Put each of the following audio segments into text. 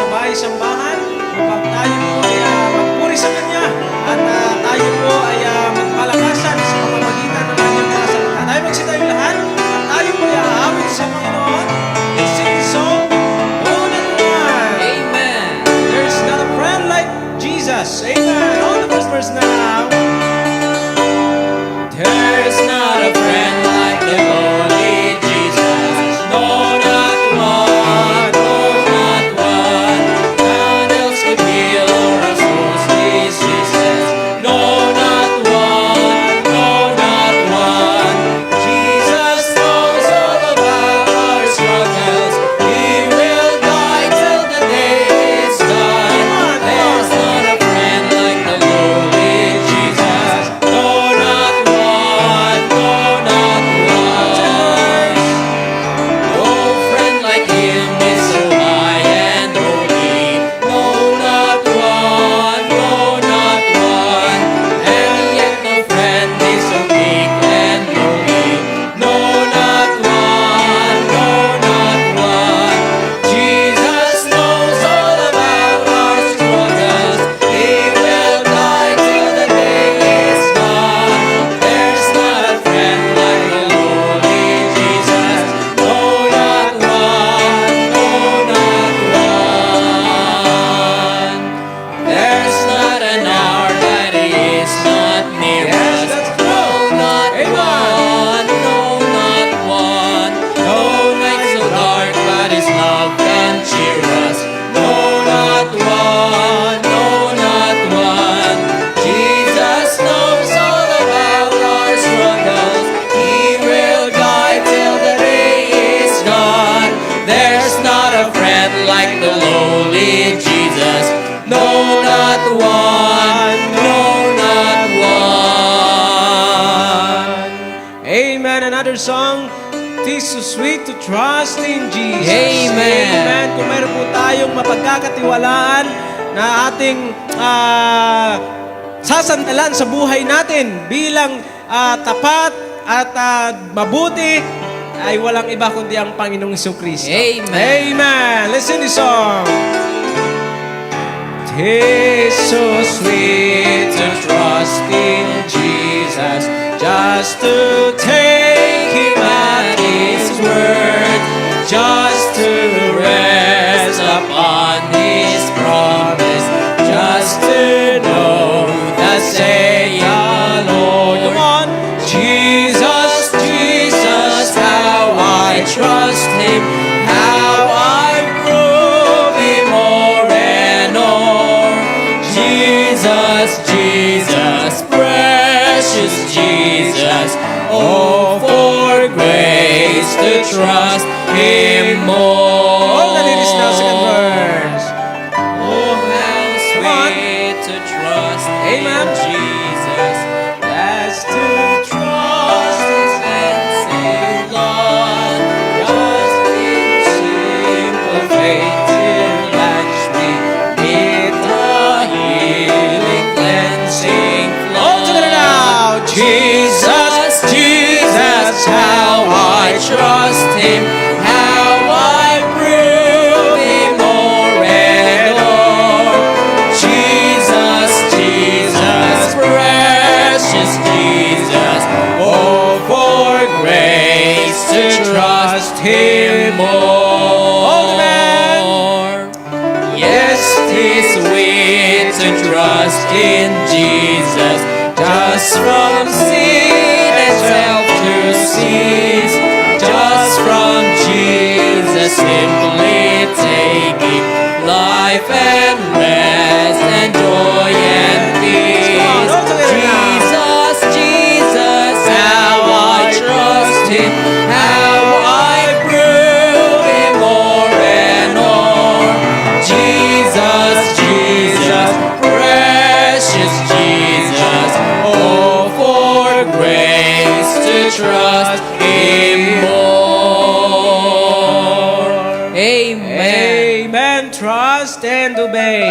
sa bahay-sambahan upang tayo po ay magpuri sa Kanya at tayo po ay magpalakasan sa pamamagitan ng Kanyang mga salita. Tayo magsitayo lahat at tayo po ay aawit sa Panginoon. Let's sing the song, Lord and One. Amen. There's not a friend like Jesus. Amen. On the first verse now. There's not a friend like the Holy Jesus. No, not one. No, not one. None else could heal our souls' diseases. No, not one. No, not one. Jesus knows all about our struggles. He will guide till the day is done. There's not a friend like the Holy Jesus. No, not one. No, not one. No friend like Him is so high and holy. No, not one. No, not one. And yet no friend is so big and lowly. No, not one. No, not one. Jesus knows all about our struggles. He will guide till the day is gone. There's not a friend like the Holy Jesus. No, not one. No, not one. There's not an hour that He is not near Yes, us. that's No, not Amen. one. No, not one. No night so dark, but His love can cheer us. No, not one. No, not one. Jesus knows all about our struggles. He will guide till the day is gone. There's not a friend like the lowly Jesus. No, not one. No, not one. Amen. Another song. It is so sweet to trust in Jesus. Amen. Amen. Kung meron po tayong mapagkakatiwalaan na ating sasandalan sa buhay natin bilang tapat at mabuti, ay walang iba kundi ang Panginoong Jesucristo. Amen. Amen. Listen to the song. It is so sweet to trust in Jesus, just to take Him at His word, just to rest upon His promise, just to know that say Lord. Come on. Jesus, Jesus, how I trust Him, how I prove Him more and more. Jesus, Jesus, precious Jesus, oh, for grace to trust Him more. Oh, that it is now second verse. Oh, how sweet to trust Amen. in Jesus. That's to Trust His and say, Lord, just in simple faith till touch me with the healing, cleansing flow. All together now. Jesus, Jesus, how I trust Him, how I prove Him more and more. Jesus, Jesus, precious Jesus, oh, for grace to trust Him more. Yes, 'tis sweet to trust in Jesus, just from sin itself to cease, just from Jesus simply taking life and rest and joy and peace. all together now. Jesus, Jesus, how I trust Him, how I prove Him more and more. Jesus, Jesus, precious Jesus, oh, for grace to trust Him more. Amen. Amen. Trust and obey.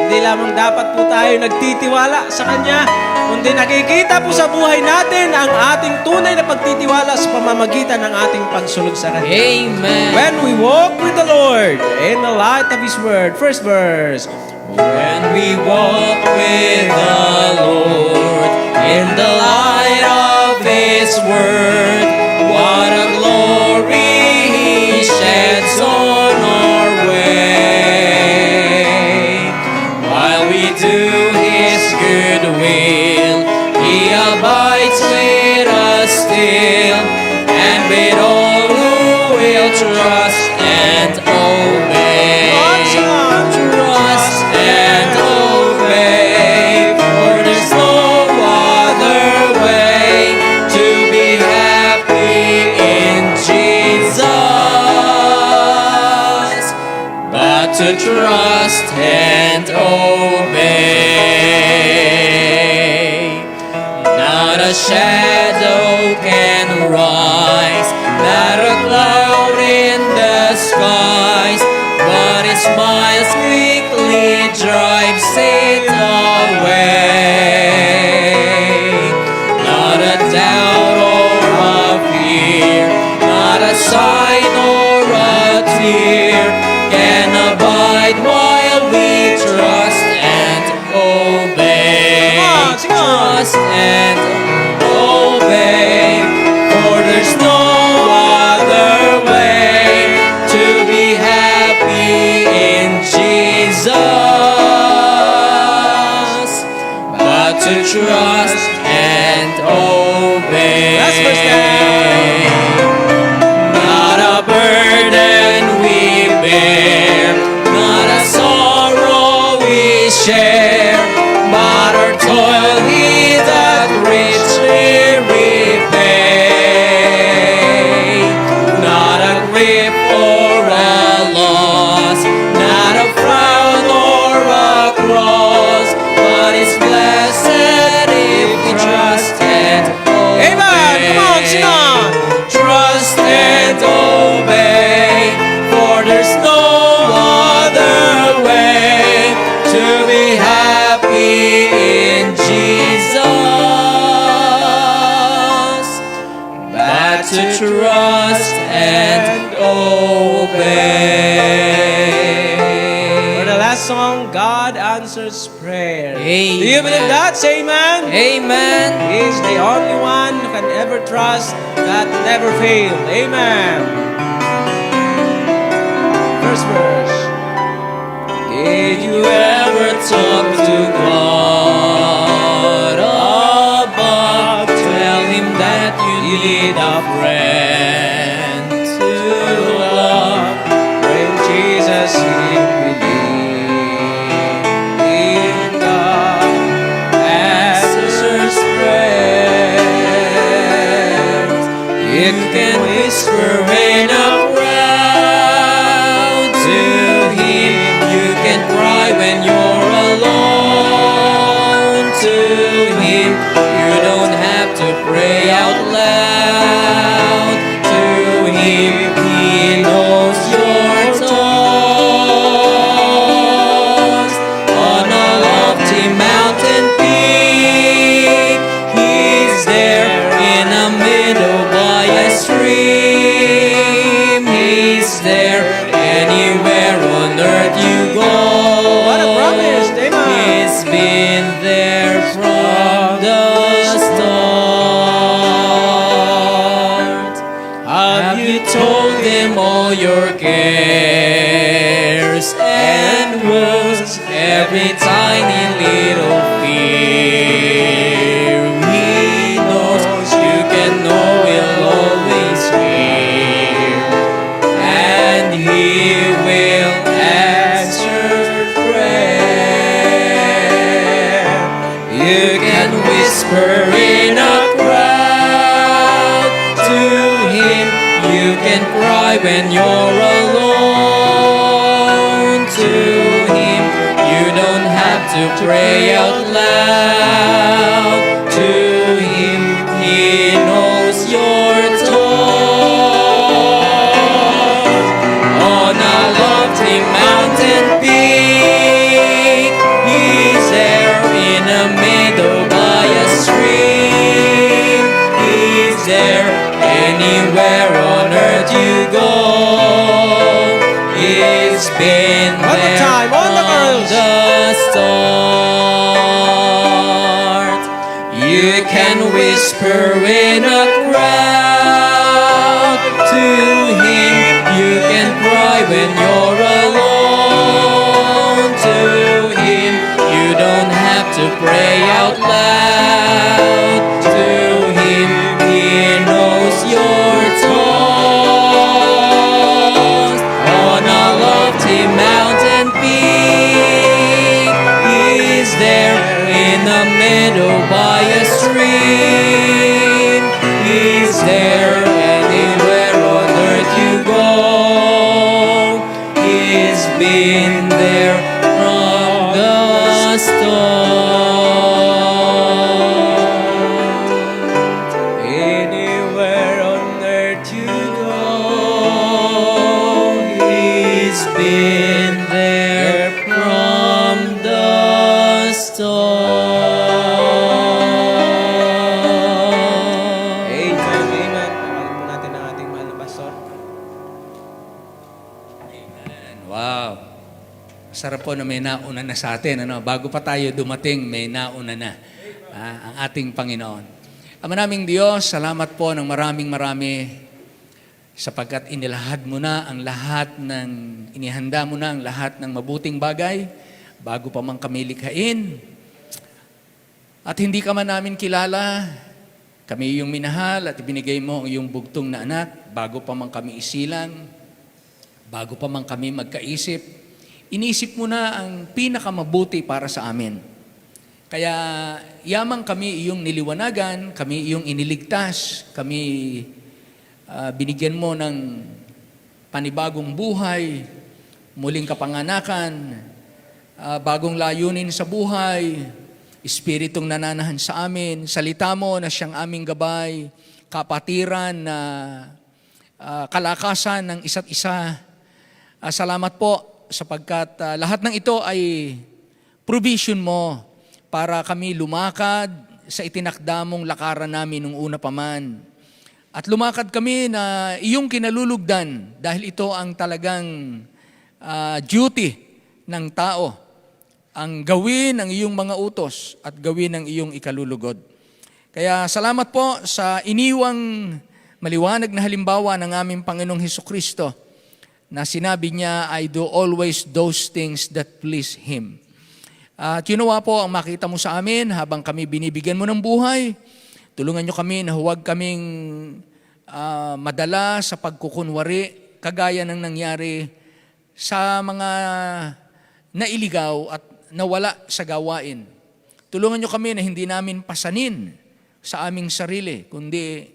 Hindi lamang dapat po tayo nagtitiwala sa Kanya, kundi nakikita po sa buhay natin ang ating tunay na pagtitiwala sa pamamagitan ng ating pagsunod sa Kanya. Amen. When we walk with the Lord in the light of His Word. First verse. When we walk with the Lord in the light of His Word, what a glory He sheds on our way. While we do His good will, He abides with us still, and with all who will trust and obey. Trust and obey, for there's no other way to be happy in Jesus but to trust and obey. Not a shadow can rise, not a cloud in the skies, but His smiles quickly drives it away. Not a doubt or a fear, not a sign or a tear can abide while we trust and obey. Come on, sing on. Trust and obey, for there's no other way to be happy in Jesus but to trust and obey. Last verse Not a burden we bear, not a sorrow we share, but our toil He doth richly repay. Not a grief or a loss, not a frown or a cross, but is blessed if we trust and obey. Amen. Come on, sing on. Trust and obey, for there's no other way to be happy in Jesus but to trust and obey. For the last song, God answers prayer. Amen. Do you believe that? Say amen. Amen. He is the only one who can ever trust that never fail. Amen. First verse. Did you ever talk to God above? Tell Him that you need a friend to love. When Jesus you believe in God. Answers prayers. You can whisper in a crowd to Him. You can cry when you're alone to Him. You don't have to pray out loud to Him. He knows your thoughts. On a lofty mountain peak, He's there in a meadow by a stream. He's there anywhere on earth you go. What a promise. Amen. He's been there from the start. Have you told Him all your cares and woes, every tiny little fear? He knows you can know He'll always hear, and He will answer prayer. You can whisper in a crowd to Him. You can cry when you're alone to Him. You don't have to pray out loud to Him. He knows your thoughts. On a lofty mountain peak, He's there in a meadow by a Anywhere on earth you go, He's been One more there time, all the from girls. the start. You can whisper in a crowd to Him. You can cry when you're alone to Him. You don't have to pray out loud to Him. He knows your thoughts. On a lofty mountain peak, He's there in the meadow by a stream. He's there anywhere on earth you go. He's been there from the start. Anywhere on earth you go, He's been there from the start. Amen, amen. Tawagin po natin ang ating mahal na pastor. Amen. Wow. Sarap po na may nauna na sa atin. Ano? Bago pa tayo dumating, may nauna na ang ating Panginoon. Ama naming Diyos, salamat po ng marami sapagkat inilahad mo na ang lahat ng, inihanda mo na ang lahat ng mabuting bagay bago pa man kami likhain. At hindi ka man namin kilala, kami iyong minahal at ibinigay mo ang iyong bugtong na anak bago pa man kami isilang, bago pa man kami magkaisip. Inisip mo na ang pinakamabuti para sa amin. Kaya yamang kami iyong niliwanagan, kami iyong iniligtas, kami binigyan mo ng panibagong buhay, muling kapanganakan, bagong layunin sa buhay, Espiritong nananahan sa amin, salita mo na siyang aming gabay, kapatiran na kalakasan ng isa't isa. Salamat po sapagkat lahat ng ito ay provision mo para kami lumakad sa itinakda mong lakaran namin nung una pa man. At lumakad kami na iyong kinalulugdan dahil ito ang talagang duty ng tao, ang gawin ang iyong mga utos at gawin ang iyong ikalulugod. Kaya salamat po sa iniwang maliwanag na halimbawa ng aming Panginoong Hesukristo na sinabi niya, I do always those things that please Him. At yun nawa po ang makita mo sa amin habang kami binibigyan mo ng buhay. Tulungan niyo kami na huwag kaming madala sa pagkukunwari, kagaya ng nangyari sa mga nailigaw at nawala sa gawain. Tulungan niyo kami na hindi namin pasanin sa aming sarili, kundi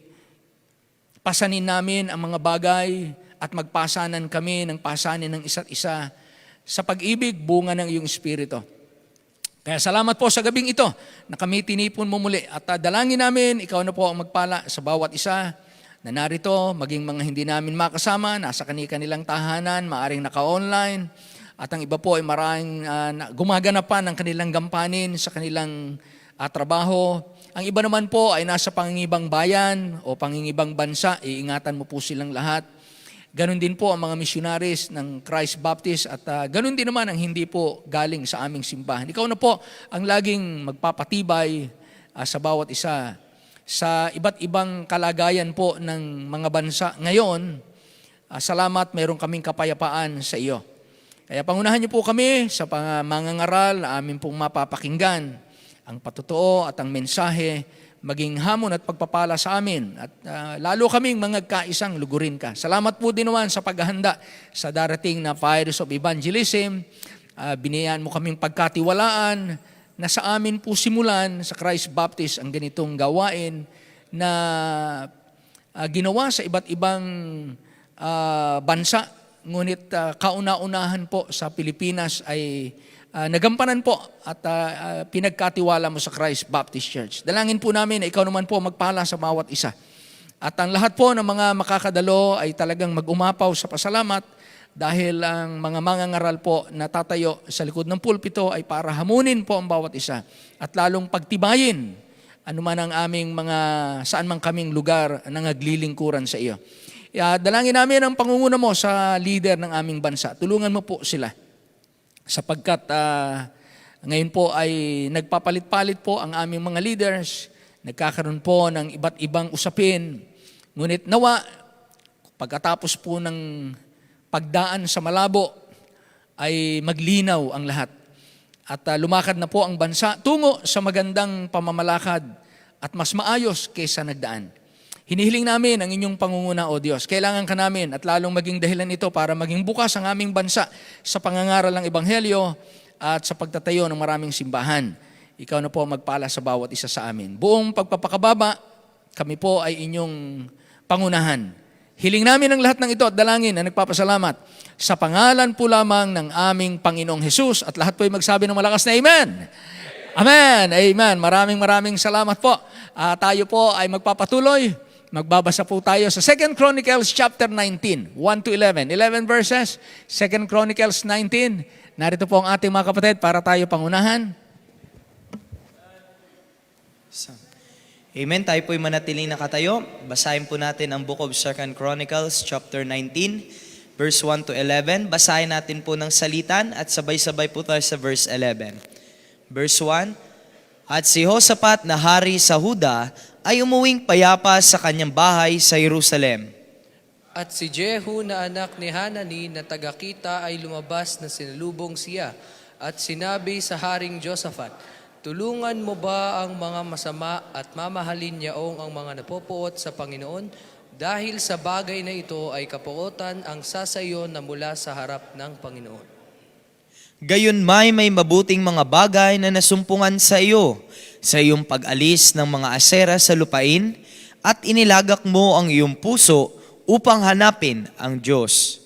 pasanin namin ang mga bagay at magpasanan kami ng pasanin ng isa't isa sa pag-ibig, bunga ng iyong Espiritu. Kaya salamat po sa gabing ito na kami tinipon mo muli at dalangin namin, ikaw na po ang magpala sa bawat isa na narito, maging mga hindi namin makasama, nasa kanilang tahanan, maaring naka-online, at ang iba po ay maraming gumaganap pa ng kanilang gampanin sa kanilang trabaho. Ang iba naman po ay nasa pangingibang bayan o pangingibang bansa, iingatan mo po silang lahat. Ganon din po ang mga missionaries ng Christ Baptist at ganon din naman ang hindi po galing sa aming simbahan. Ikaw na po ang laging magpapatibay sa bawat isa. Sa iba't ibang kalagayan po ng mga bansa ngayon, salamat mayroon kaming kapayapaan sa iyo. Kaya pangunahan niyo po kami sa mangangaral na amin pong mapapakinggan ang patotoo at ang mensahe, maging hamon at pagpapala sa amin. At lalo kaming mga kaisang lugurin ka. Salamat po din naman sa paghahanda sa darating na Fires of Evangelism. Binayaan mo kaming pagkatiwalaan na sa amin po simulan sa Christ Baptist ang ganitong gawain na ginawa sa iba't ibang bansa. Ngunit kauna-unahan po sa Pilipinas ay nagampanan po at pinagkatiwala mo sa Christ Baptist Church. Dalangin po namin na ikaw naman po magpala sa bawat isa. At ang lahat po ng mga makakadalo ay talagang mag-umapaw sa pasalamat dahil ang mga mangangaral po na tatayo sa likod ng pulpito ay para hamunin po ang bawat isa at lalong pagtibayin anuman ang aming mga, saan man kaming lugar na naglilingkuran sa iyo. Dalangin namin ang pangunguna mo sa leader ng aming bansa. Tulungan mo po sila sapagkat ngayon po ay nagpapalit-palit po ang aming mga leaders, nagkakaroon po ng iba't ibang usapin. Ngunit nawa, pagkatapos po ng pagdaan sa malabo, ay maglinaw ang lahat. At lumakad na po ang bansa tungo sa magandang pamamalakad at mas maayos kaysa nagdaan. Hinihiling namin ang inyong pangunguna, O Diyos. Kailangan ka namin at lalong maging dahilan ito para maging bukas ang aming bansa sa pangangaral ng Ebanghelyo at sa pagtatayo ng maraming simbahan. Ikaw na po magpala sa bawat isa sa amin. Buong pagpapakababa, kami po ay inyong pangunahan. Hiling namin ang lahat ng ito at dalangin na nagpapasalamat sa pangalan po lamang ng aming Panginoong Hesus at lahat po ay magsabi ng malakas na Amen. Amen. Amen. Maraming salamat po. Tayo po ay magpapatuloy. Magbabasa po tayo sa 2 Chronicles chapter 19, 1 to 11. 11 verses, 2 Chronicles 19. Narito po ang ating mga kapatid para tayo pangunahan. Amen. Tayo po'y manatiling nakatayo. Basahin po natin ang Book of 2 Chronicles chapter 19, verse 1 to 11. Basahin natin po ng salitan at sabay-sabay po tayo sa verse 11. Verse 1, At si Josaphat na hari sa Huda ay umuwing payapa sa kanyang bahay sa Jerusalem. At si Jehu na anak ni Hanani na taga-Kita ay lumabas na sinalubong siya at sinabi sa Haring Josaphat, Tulungan mo ba ang mga masama at mamahalin niyaong ang mga napopuot sa Panginoon? Dahil sa bagay na ito ay kapuotan ang sasayo na mula sa harap ng Panginoon. Gayon may mabuting mga bagay na nasumpungan sa iyo, sa iyong pag-alis ng mga asera sa lupain, at inilagak mo ang iyong puso upang hanapin ang Diyos.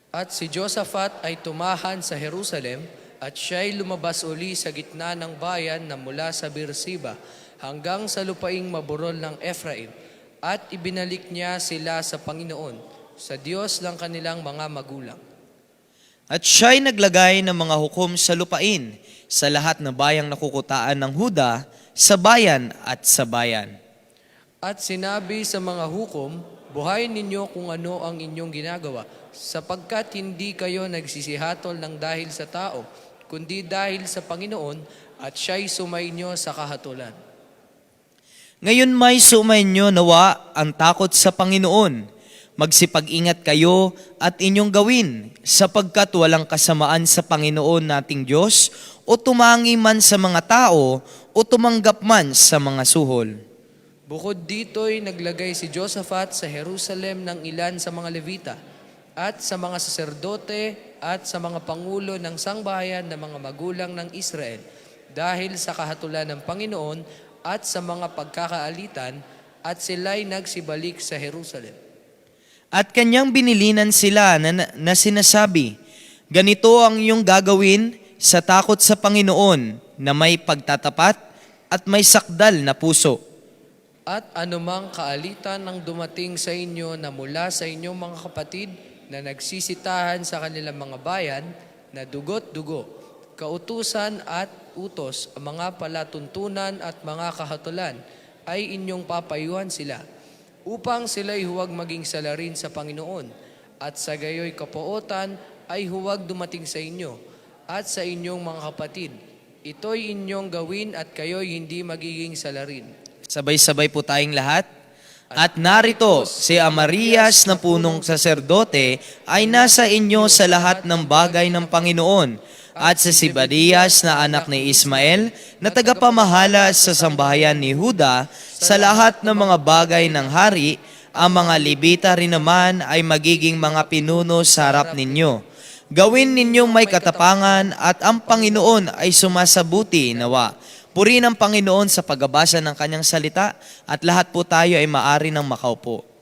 At si Josaphat ay tumahan sa Jerusalem at siya'y lumabas uli sa gitna ng bayan na mula sa Beersheba hanggang sa lupaing maburol ng Ephraim at ibinalik niya sila sa Panginoon, sa Diyos ng kanilang mga magulang. At siya'y naglagay ng mga hukom sa lupain sa lahat ng bayang nakukutaan ng Huda, sa bayan at sa bayan. At sinabi sa mga hukom, Buhayin ninyo kung ano ang inyong ginagawa, sapagkat hindi kayo nagsisihatol ng dahil sa tao, kundi dahil sa Panginoon, at siya'y sumainyo sa kahatulan. Ngayon may sumainyo nawa ang takot sa Panginoon. Magsipag-ingat kayo at inyong gawin, sapagkat walang kasamaan sa Panginoon nating Diyos, o tumangi man sa mga tao, o tumanggap man sa mga suhol. Bukod dito'y naglagay si Josaphat sa Jerusalem ng ilan sa mga Levita at sa mga saserdote at sa mga pangulo ng sangbahayan ng mga magulang ng Israel dahil sa kahatulan ng Panginoon at sa mga pagkakaalitan at sila'y nagsibalik sa Jerusalem. At kanyang binilinan sila na sinasabi, Ganito ang iyong gagawin sa takot sa Panginoon na may pagtatapat at may sakdal na puso. At anumang kaalitan ang dumating sa inyo na mula sa inyong mga kapatid na nagsisitahan sa kanilang mga bayan na dugot-dugo, kautusan at utos, ang mga palatuntunan at mga kahatulan, ay inyong papayuhan sila, upang sila'y huwag maging salarin sa Panginoon, at sa gayoy kapuotan ay huwag dumating sa inyo, at sa inyong mga kapatid. Ito'y inyong gawin at kayo'y hindi magiging salarin. Sabay-sabay po tayong lahat. At narito, si Amarias na punong saserdote ay nasa inyo sa lahat ng bagay ng Panginoon, at si Sibadias na anak ni Ismael na tagapamahala sa sambahayan ni Huda sa lahat ng mga bagay ng hari. Ang mga Levita rin naman ay magiging mga pinuno sa harap ninyo. Gawin ninyong may katapangan at ang Panginoon ay sumasabuti nawa. Purihin ang Panginoon sa pagbabasa ng kanyang salita at lahat po tayo ay maari ng makaupo.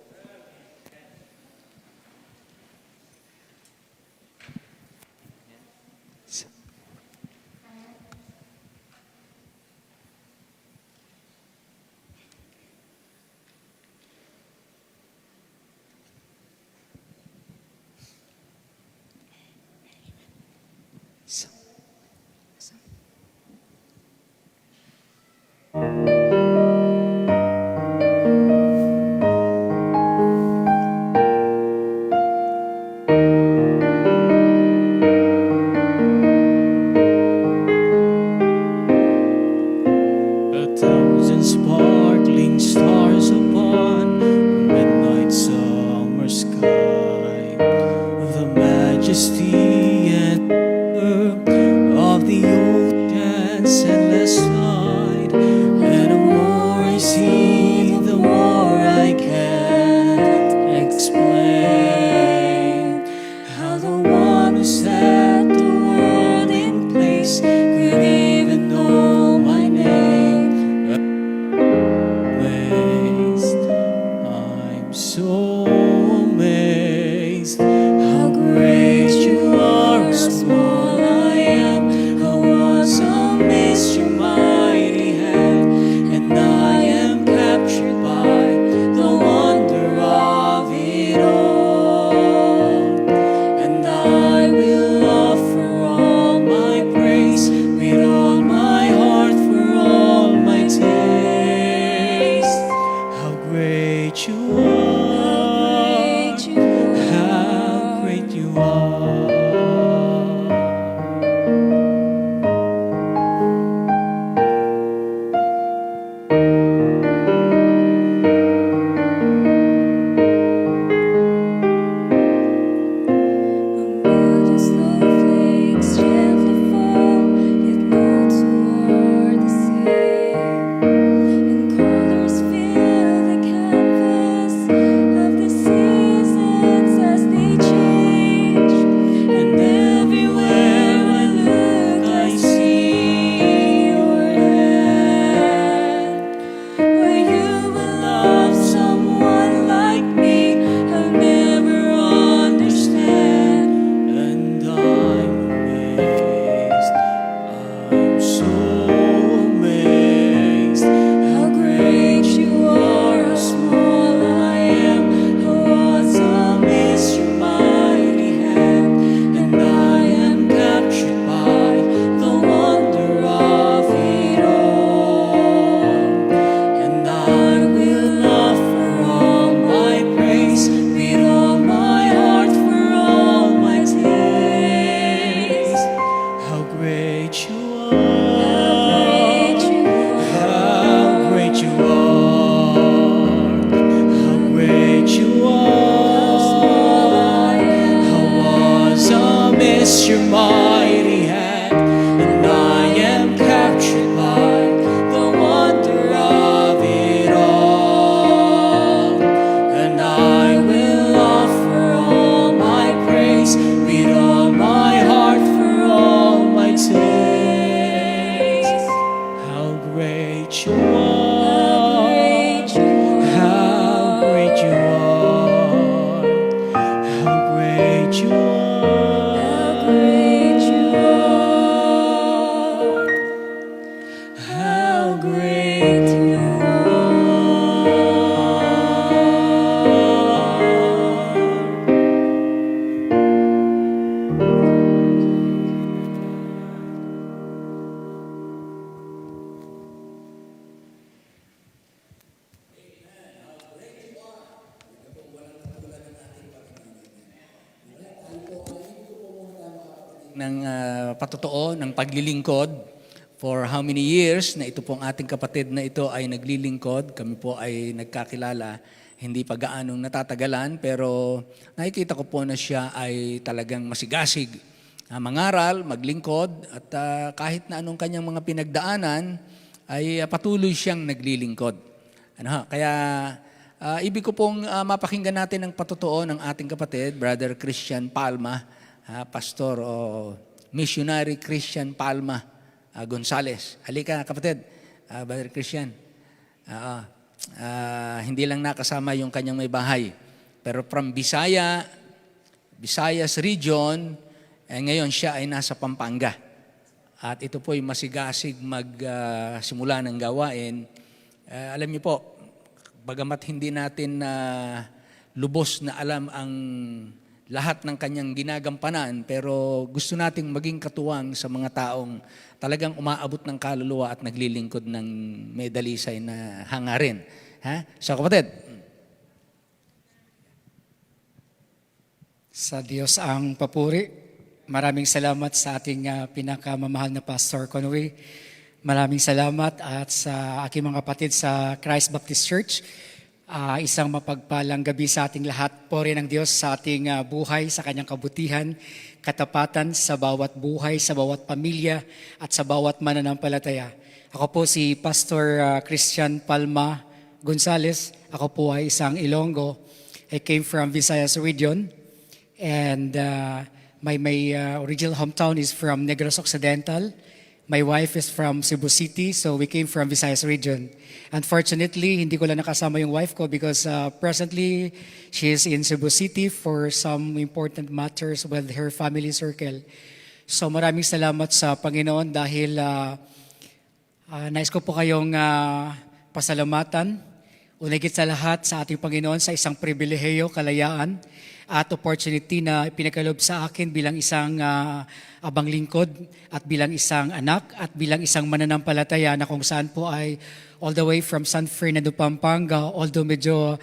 miss your mighty hand, and I am captured by the wonder of it all. And I will offer all my praise with all my heart for all my days. How great you are! How great you are! How great you are! How great you are! ng patotoo ng paglilingkod for how many years na ito pong ating kapatid na ito ay naglilingkod. Kami po ay nagkakilala, hindi pa gaanong natatagalan, pero nakikita ko po na siya ay talagang masigasig. Mangaral, maglingkod, at kahit na anong kanyang mga pinagdaanan, ay patuloy siyang naglilingkod. Kaya ibig ko pong mapakinggan natin ang patotoo ng ating kapatid, Brother Christian Palma, pastor o missionary Christian Palma Gonzales. Halika kapatid, Brother Christian. Hindi lang nakasama yung kanyang may bahay, pero from Visayas region, ngayon siya ay nasa Pampanga. At ito po ay masigasig magsimula ng gawain. Alam niyo po, bagamat hindi natin lubos na alam ang lahat ng kanyang ginagampanan, pero gusto nating maging katuwang sa mga taong talagang umaabot ng kaluluwa at naglilingkod ng may dalisay na hangarin. So kapatid. Sa Diyos ang papuri. Maraming salamat sa ating pinakamamahal na Pastor Conway. Maraming salamat at sa aking mga kapatid sa Christ Baptist Church. Isang mapagpalang gabi sa ating lahat. Puri ng Diyos sa ating buhay, sa kanyang kabutihan, katapatan sa bawat buhay, sa bawat pamilya at sa bawat mananampalataya. Ako po si Pastor Christian Palma Gonzales. Ako po ay isang Ilonggo. I came from Visayas region and my original hometown is from Negros Occidental. My wife is from Cebu City, so we came from Visayas region. Unfortunately, hindi ko lang nakasama yung wife ko because presently she is in Cebu City for some important matters with her family circle. So maraming salamat sa Panginoon dahil nais ko po kayong pasalamatan. Unigit sa lahat sa ating Panginoon sa isang pribilehiyo, kalayaan at opportunity na pinagkaloob sa akin bilang isang abang lingkod at bilang isang anak at bilang isang mananampalataya na kung saan po ay all the way from San Fernando, Pampanga, although medyo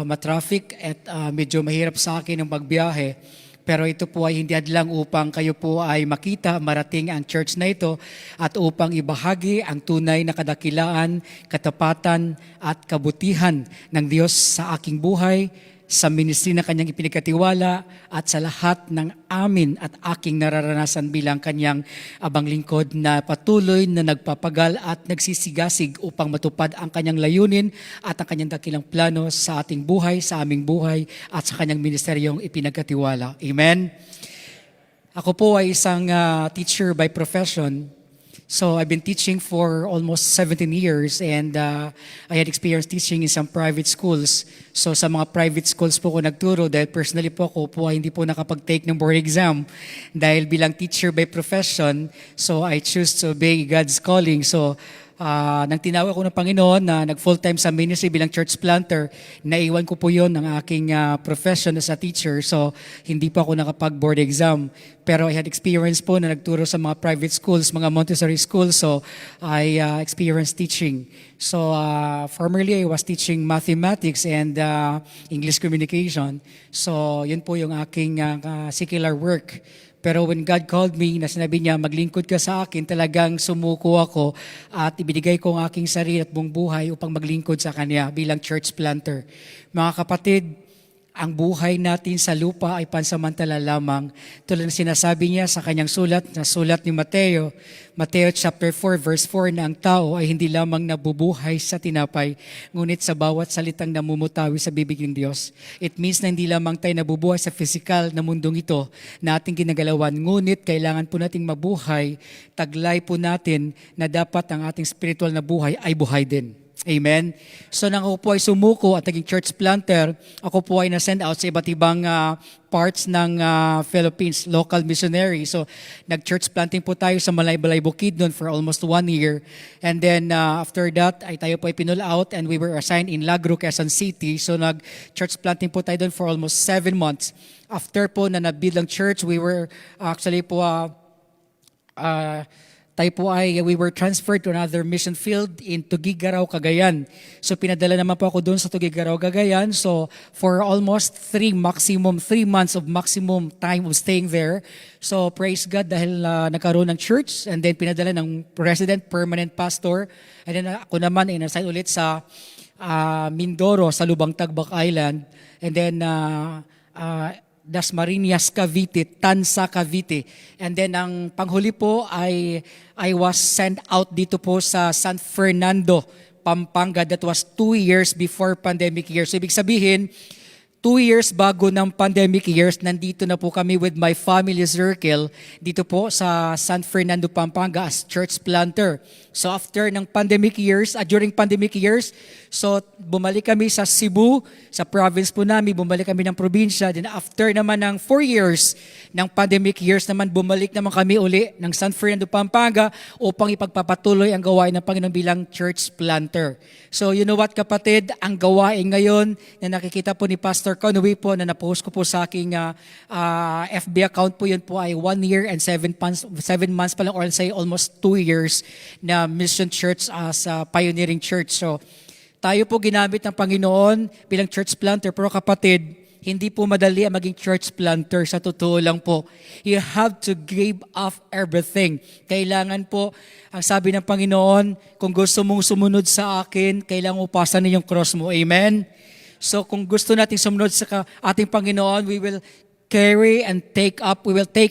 matraffic at medyo mahirap sa akin ang pagbiyahe. Pero ito po ay hindi hadlang upang kayo po ay makita, marating ang church na ito at upang ibahagi ang tunay na kadakilaan, katapatan at kabutihan ng Diyos sa aking buhay, sa ministry na kanyang ipinagkatiwala at sa lahat ng amin at aking nararanasan bilang kanyang abang lingkod na patuloy na nagpapagal at nagsisigasig upang matupad ang kanyang layunin at ang kanyang dakilang plano sa ating buhay, sa aming buhay at sa kanyang ministeryong ipinagkatiwala. Amen? Ako po ay isang teacher by profession. So I've been teaching for almost 17 years and I had experience teaching in some private schools. So sa mga private schools po ko nagturo dahil personally po ako po ay hindi po nakapag-take ng board exam dahil bilang teacher by profession, so I choose to obey God's calling. So nang tinawag ako ng Panginoon na nag-full-time sa ministry bilang church planter, naiwan ko po yon ng aking profession as a teacher. So, hindi pa ako nakapag-board exam. Pero I had experience po na nagturo sa mga private schools, mga Montessori schools. So, I experienced teaching. So, formerly I was teaching mathematics and English communication. So, yun po yung aking secular work. Pero when God called me, na sinabi niya, maglingkod ka sa akin, talagang sumuko ako at ibinigay ko ang aking sarili at buong buhay upang maglingkod sa Kanya bilang church planter. Mga kapatid, ang buhay natin sa lupa ay pansamantala lamang. Tulad ng sinasabi niya sa kanyang sulat, na sulat ni Mateo, Mateo chapter 4 verse 4, na ang tao ay hindi lamang nabubuhay sa tinapay, ngunit sa bawat salitang namumutawi sa bibig ng Diyos. It means na hindi lamang tayo nabubuhay sa physical na mundong ito na ating ginagalawan, ngunit kailangan po nating mabuhay, taglay po natin na dapat ang ating spiritual na buhay ay buhay din. Amen. So nang ako po ay sumuko at naging church planter, ako po ay na-send out sa iba't ibang parts ng Philippines, local missionary. So nag-church planting po tayo sa Malaybalay, Bukidnon for almost 1 year. And then after that, ay tayo po ay pinull out and we were assigned in Lagro, Quezon City. So nag-church planting po tayo doon for almost 7 months. After po na nabuild ang church, we were actually po we were transferred to another mission field in Tugigaraw, Cagayan. So pinadala naman po ako doon sa Tugigaraw, Cagayan. So for almost 3 months of maximum time of staying there. So praise God dahil nagkaroon ng church and then pinadala ng resident permanent pastor. And then ako naman ay nasay ulit sa Mindoro, sa Lubang Tagbak Island. And then Dasmariñas, Cavite, Tansa, Cavite. And then ang panghuli po ay I was sent out dito po sa San Fernando, Pampanga. That was 2 years before pandemic years. So ibig sabihin, 2 years bago ng pandemic years, nandito na po kami with my family circle dito po sa San Fernando, Pampanga as church planter. So after ng pandemic years, during pandemic years, so bumalik kami sa Cebu, sa province po namin, bumalik kami ng probinsya. Then after naman ng 4 years ng pandemic years naman, bumalik naman kami uli ng San Fernando, Pampanga upang ipagpapatuloy ang gawain ng Panginoon bilang church planter. So you know what kapatid, ang gawain ngayon na nakikita po ni Pastor Conway po na na-post ko po sa aking FB account po, yun po ay 1 year and 7 months pa lang, or say almost 2 years na mission church sa pioneering church. So tayo po ginamit ng Panginoon bilang church planter, pero kapatid, hindi po madali ang maging church planter. Sa totoo lang po, you have to give up everything. Kailangan po, ang sabi ng Panginoon, kung gusto mong sumunod sa akin, kailangan mo pasan yung cross mo. Amen? So kung gusto nating sumunod sa ating Panginoon, we will take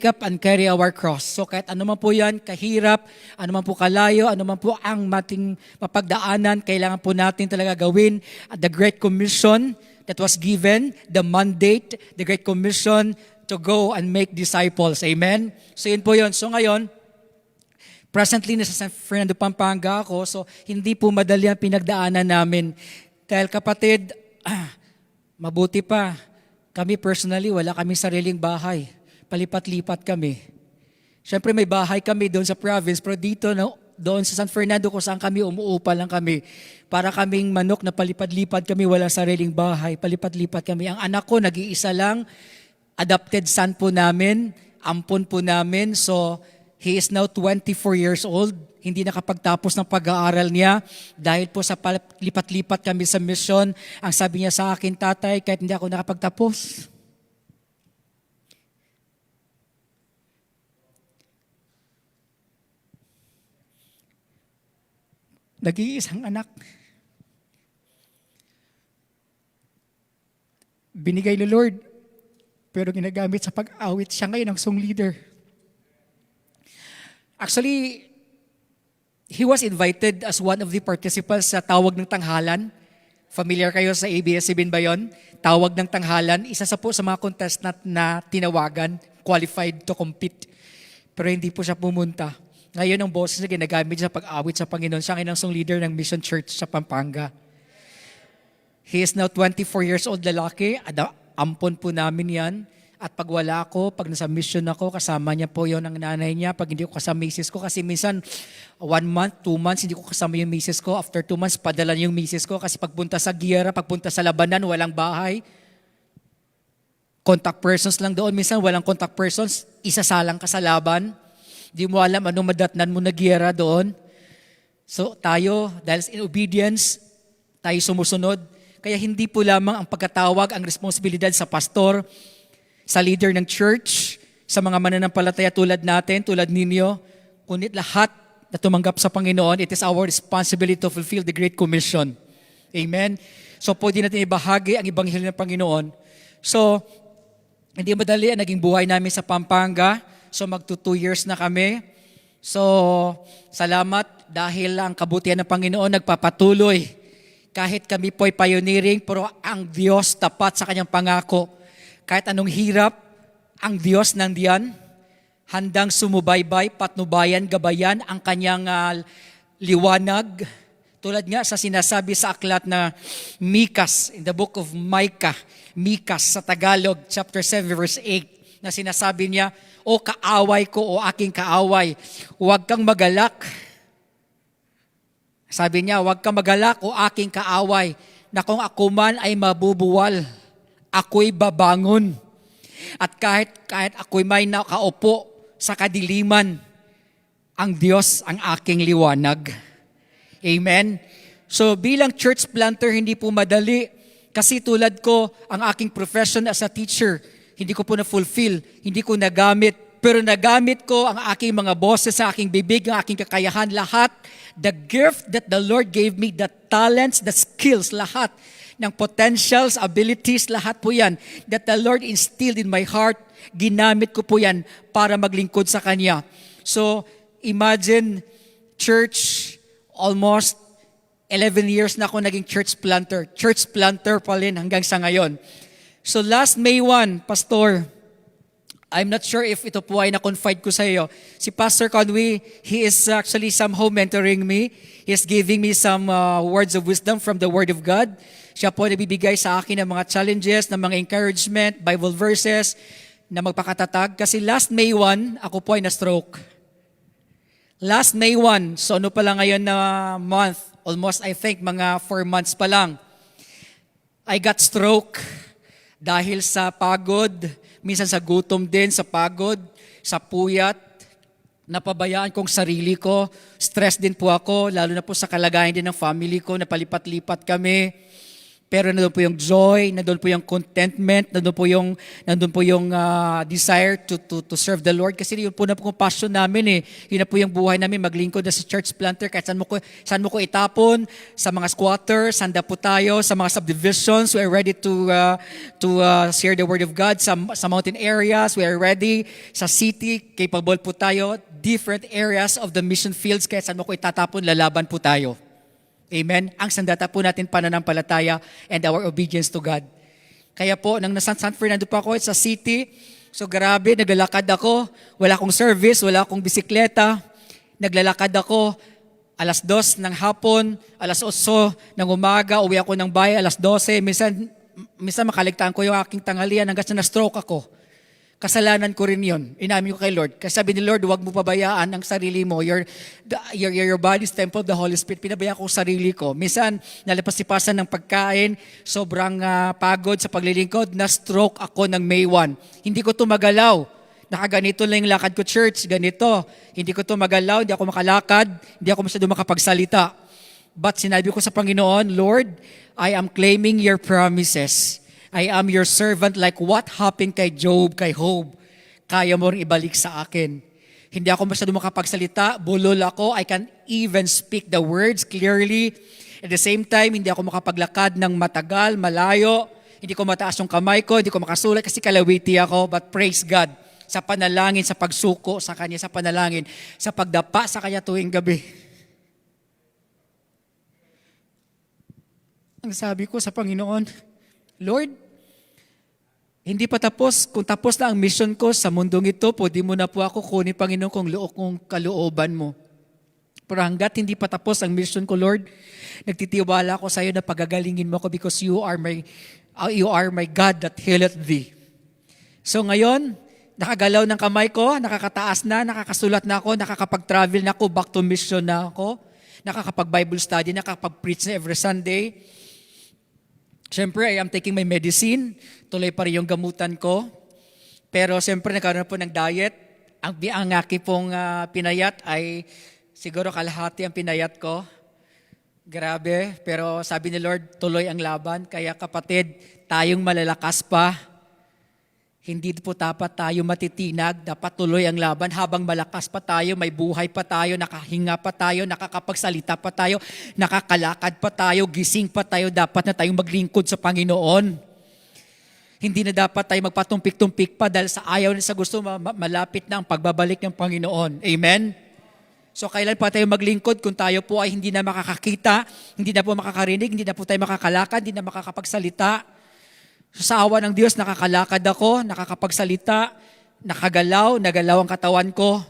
up and carry our cross. So kahit ano man po yan, kahirap, ano man po kalayo, ano man po ang mating mapagdaanan, kailangan po natin talaga gawin the Great Commission that was given, the mandate, the Great Commission to go and make disciples. Amen? So yun po yun. So ngayon, presently nasa San Fernando, Pampanga ako, so hindi po madali ang pinagdaanan namin. Dahil kapatid, mabuti pa, kami personally, wala kami sariling bahay. Palipat-lipat kami. Siyempre may bahay kami doon sa province, pero dito, doon sa San Fernando, kung saan kami, umuupa lang kami. Para kaming manok na palipad-lipad kami, wala sariling bahay. Palipat-lipat kami. Ang anak ko, nag-iisa lang, adopted son po namin, ampon po namin, so he is now 24 years old. Hindi nakapagtapos ng pag-aaral niya dahil po sa lipat-lipat kami sa mission. Ang sabi niya sa akin, tatay, kahit hindi ako nakapagtapos, nag-iisang anak, binigay ni Lord, pero ginagamit sa pag-awit siya ngayon ang song leader. Actually, he was invited as one of the participants sa Tawag ng Tanghalan. Familiar kayo sa ABS-CBN ba yun? Tawag ng Tanghalan. Isa sa po sa mga contestant na tinawagan, qualified to compete. Pero hindi po siya pumunta. Ngayon ang boses na ginagamit sa pag-awit sa Panginoon. Siya ang song leader ng Mission Church sa Pampanga. He is now 24 years old lalaki. Ampon po namin yan. At pag wala ako, pag nasa mission ako, kasama niya po yon ang nanay niya. Pag hindi ko kasama misis ko, kasi minsan 1 month, 2 months, hindi ko kasama yung misis ko. After 2 months, padala yung misis ko. Kasi pagpunta sa Giera, pagpunta sa Labanan, walang bahay. Contact persons lang doon. Minsan walang contact persons, isasalang ka sa laban. Di mo alam anong madatnan mo na Giera doon. So tayo, dahil in obedience, tayo sumusunod. Kaya hindi po lamang ang pagkatawag, ang responsibilidad sa pastor, sa leader ng church, sa mga mananampalataya tulad natin, tulad ninyo, kundi lahat na tumanggap sa Panginoon, it is our responsibility to fulfill the Great Commission. Amen? So pwede natin ibahagi ang Ebanghelyo ng Panginoon So, hindi madali ang naging buhay namin sa Pampanga. So, magto 2 years na kami. So, salamat dahil ang kabutihan ng Panginoon nagpapatuloy. Kahit kami po'y pioneering, pero ang Diyos tapat sa kanyang pangako. Kahit anong hirap, ang Diyos nandiyan, handang sumubaybay, patnubayan, gabayan ang kanyang liwanag. Tulad nga sa sinasabi sa aklat na Mikas, in the book of Micah, Mikas sa Tagalog, chapter 7, verse 8, na sinasabi niya, O kaaway ko, o aking kaaway, huwag kang magalak. Sabi niya, huwag kang magalak, o aking kaaway, na kung ako man ay mabubuwal, ako'y babangon. At kahit ako'y may nakaupo sa kadiliman, ang Diyos ang aking liwanag. Amen? So bilang church planter, hindi po madali. Kasi tulad ko, ang aking profession as a teacher, hindi ko po na-fulfill, hindi ko nagamit. Pero nagamit ko ang aking mga boses sa aking bibig, ang aking kakayahan, lahat. The gift that the Lord gave me, the talents, the skills, lahat ng potentials, abilities, lahat po yan that the Lord instilled in my heart, ginamit ko po yan para maglingkod sa Kanya. So, imagine, church, almost 11 years na ako naging church planter. Church planter pa rin hanggang sa ngayon. So last May 1, Pastor, I'm not sure if ito po ay na-confide ko sa iyo. Si Pastor Conway, he is actually somehow mentoring me. He is giving me some words of wisdom from the Word of God. Siya po nabibigay sa akin ng mga challenges, ng mga encouragement, Bible verses, na magpakatatag. Kasi last May 1, ako po ay na-stroke. Last May 1, so ano pa lang ngayon na month, almost I think mga 4 months pa lang, I got stroke. Dahil sa pagod, minsan sa gutom din, sa pagod, sa puyat, napabayaan kong sarili ko, stress din po ako, lalo na po sa kalagayan din ng family ko, napalipat-lipat kami. Pero nandun po yung joy, nandun po yung contentment, nandun po yung desire to serve the Lord. Kasi yun po na po yung passion namin eh. Yun na po yung buhay namin, maglingkod na sa church planter. Kahit saan mo ko itapon, sa mga squatters, handa po tayo, sa mga subdivisions, we are ready to share the word of God. Sa mountain areas, we are ready. Sa city, capable po tayo. Different areas of the mission fields, kahit saan mo ko itatapon, lalaban po tayo. Amen? Ang sandata po natin pananampalataya and our obedience to God. Kaya po, nang nasa San Fernando pa ako sa city, so grabe, naglalakad ako, wala akong service, wala akong bisikleta, naglalakad ako, 2:00 ng hapon, 8:00 ng umaga, uwi ako ng bahay, 12:00, minsan makaligtaan ko yung aking tanghalian hanggang sa na-stroke ako. Kasalanan ko rin yun. Inamin ko kay Lord. Kasi sabi ni Lord, huwag mo pabayaan ang sarili mo. Your body's temple of the Holy Spirit. Pinabayaan ko sarili ko. Minsan, nalapasipasan ng pagkain, sobrang pagod sa paglilingkod, na-stroke ako ng May 1. Hindi ko tumagalaw. Nakaganito lang yung lakad ko, church. Ganito. Hindi ko tumagalaw, hindi ako makalakad, hindi ako masyado makapagsalita. But sinabi ko sa Panginoon, Lord, I am claiming your promises. I am your servant, like what happened kay Job, kay Job. Kaya mo rin ibalik sa akin. Hindi ako masyado makapagsalita, bulol ako, I can even speak the words clearly. At the same time, hindi ako makapaglakad ng matagal, malayo. Hindi ko mataas yung kamay ko, hindi ko makasulat kasi kalawiti ako. But praise God, sa panalangin, sa pagsuko sa Kanya, sa panalangin, sa pagdapa sa Kanya tuwing gabi. Ang sabi ko sa Panginoon, Lord, hindi pa tapos. Kung tapos na ang mission ko sa mundong ito, pwede mo na po ako kunin, Panginoon, kung kalooban mo. Pero hanggat hindi pa tapos ang mission ko, Lord, nagtitiwala ako sa iyo na pagagalingin mo ako because you are my God that healeth thee. So ngayon, nakagalaw ng kamay ko, nakakataas na, nakakasulat na ako, nakakapag-travel na ako, back to mission na ako, nakakapag-Bible study, nakakapag-preach na every Sunday. Siyempre, I am taking my medicine. Tuloy pa rin yung gamutan ko. Pero siyempre, nagkaroon po ng diet. Ang aking pong pinayat ay siguro kalahati ang pinayat ko. Grabe. Pero sabi ni Lord, tuloy ang laban. Kaya kapatid, tayong malalakas pa. Hindi po dapat tayo matitinag. Dapat tuloy ang laban. Habang malakas pa tayo, may buhay pa tayo, nakahinga pa tayo, nakakapagsalita pa tayo, nakakalakad pa tayo, gising pa tayo, dapat na tayong maglingkod sa Panginoon. Hindi na dapat tayo magpatumpik-tumpik pa dahil sa ayaw na sa gusto malapit na ang pagbabalik ng Panginoon. Amen? So kailan pa tayo maglingkod kung tayo po ay hindi na makakakita, hindi na po makakarinig, hindi na po tayo makakalakad, hindi na makakapagsalita. So sa awa ng Diyos, nakakalakad ako, nakakapagsalita, nakagalaw, nagalaw ang katawan ko.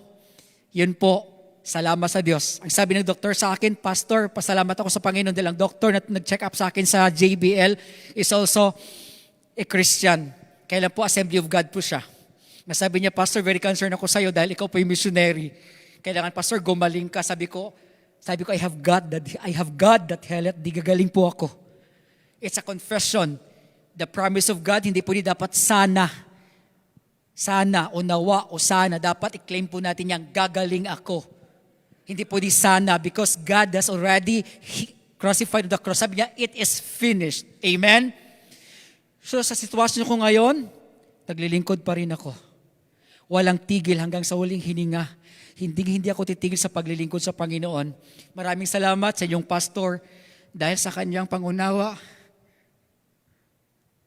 Yun po, salamat sa Diyos. Ang sabi ng doktor sa akin, Pastor, pasalamat ako sa Panginoon dahil ang doktor na nag-check up sa akin sa JBL is also a Christian. Kailan po Assembly of God po siya. Nasabi niya, Pastor, very concerned ako sa iyo dahil ikaw po yung missionary. Kailangan, Pastor, gumaling ka. Sabi ko, I have God that healeth. Di gagaling po ako. It's a confession. The promise of God, hindi po dapat sana o nawa o sana. Dapat i-claim po natin yang gagaling ako. Hindi po sana because God has already crucified on the cross. Sabi niya, it is finished. Amen? So sa sitwasyon ko ngayon, naglilingkod pa rin ako. Walang tigil hanggang sa huling hininga. Hindi ako titigil sa paglilingkod sa Panginoon. Maraming salamat sa inyong pastor dahil sa kanyang pangunawa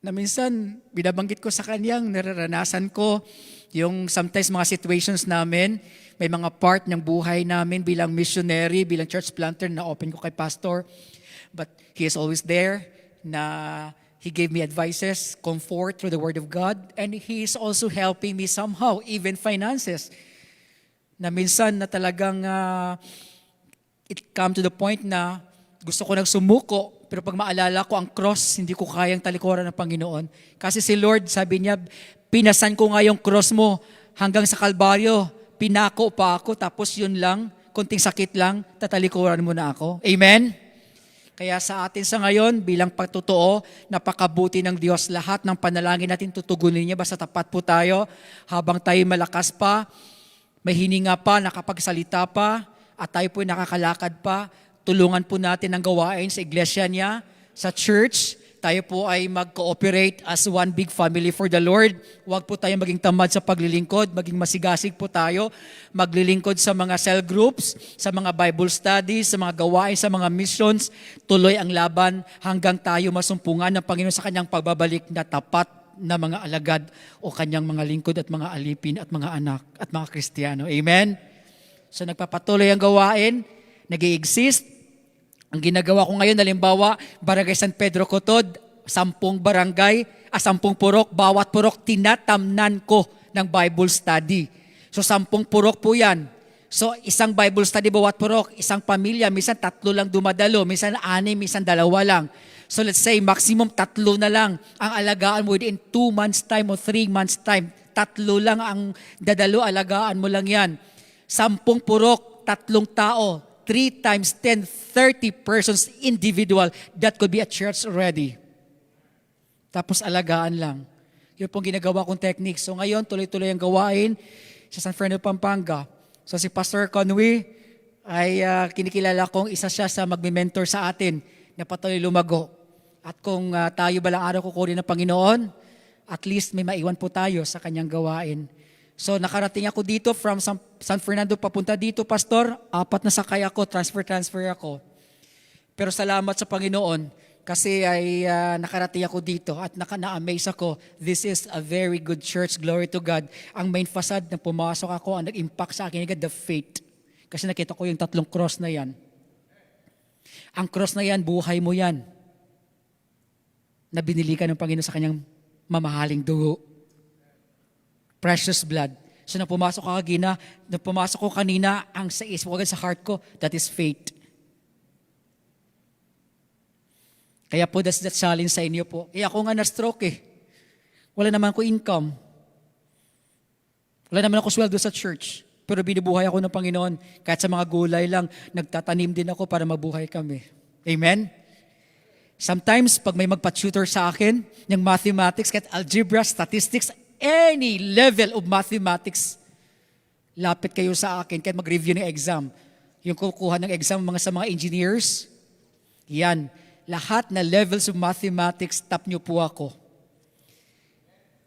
na minsan binabanggit ko sa kanyang nararanasan ko yung sometimes mga situations namin, may mga part ng buhay namin bilang missionary, bilang church planter na open ko kay pastor. But he is always there na he gave me advices, comfort through the Word of God, and he is also helping me somehow, even finances. Na minsan na talagang it come to the point na gusto ko nagsumuko, pero pag maalala ko ang cross, hindi ko kayang talikuran ng Panginoon. Kasi si Lord, sabi niya, pinasan ko nga yung cross mo hanggang sa Kalbaryo. Pinako pa ako, tapos yun lang, konting sakit lang, tatalikuran mo na ako. Amen? Kaya sa atin sa ngayon, bilang pagtotoo, napakabuti ng Diyos. Lahat ng panalangin natin tutugunin niya, basta tapat po tayo, habang tayo malakas pa, may hininga pa, nakapagsalita pa, at tayo po nakakalakad pa, tulungan po natin ang gawain sa iglesia niya, sa church. Tayo po ay mag-cooperate as one big family for the Lord. Huwag po tayo maging tamad sa paglilingkod, maging masigasig po tayo, maglilingkod sa mga cell groups, sa mga Bible studies, sa mga gawain, sa mga missions. Tuloy ang laban hanggang tayo masumpungan ng Panginoon sa kanyang pagbabalik na tapat na mga alagad o kanyang mga lingkod at mga alipin at mga anak at mga Kristiyano. Amen? So nagpapatuloy ang gawain, nag-i-exist. Ang ginagawa ko ngayon, halimbawa, Barangay San Pedro Cotod, 10 barangay, 10 purok, bawat purok tinatamnan ko ng Bible study. So 10 purok po yan. So isang Bible study bawat purok, isang pamilya, minsan 3 lang dumadalo, minsan 6, minsan 2 lang. So let's say maximum 3 na lang ang alagaan mo within 2 months time o 3 months time. 3 lang ang dadalo, alagaan mo lang yan. 10 purok, 3 tao, 3 times 10, 30 persons individual. That could be a church already. Tapos alagaan lang. Yun pong ginagawa kong technique. So ngayon, tuloy-tuloy ang gawain sa San Fernando, Pampanga. So si Pastor Conway ay kinikilala kong isa siya sa magme-mentor sa atin na patuloy lumago. At kung tayo balang araw kukunin ng Panginoon, at least may maiwan po tayo sa kanyang gawain. So nakarating ako dito from San Fernando papunta dito, Pastor. 4 na sakay ako, transfer ako. Pero salamat sa Panginoon kasi ay nakarating ako dito at na-amaze ako. This is a very good church, glory to God. Ang main facade na pumasok ako, ang nag-impact sa akin, the faith. Kasi nakita ko yung 3 cross na yan. Ang cross na yan, buhay mo yan. Na binili ka ng Panginoon sa kanyang mamahaling dugo. Precious blood. So nang pumasok ko kanina, ang sa isip ko, sa heart ko, that is faith. Kaya po, that's that challenge sa inyo po. Kaya ako nga na-stroke eh. Wala naman ako income. Wala naman ako sweldo sa church. Pero binubuhay ako ng Panginoon. Kahit sa mga gulay lang, nagtatanim din ako para mabuhay kami. Amen? Sometimes, pag may magpa-tutor sa akin, ng mathematics, kahit algebra, statistics, any level of mathematics, lapit kayo sa akin, kahit mag-review ng exam. Yung kukuha ng exam sa mga engineers, yan. Lahat na levels of mathematics, tap nyo po ako.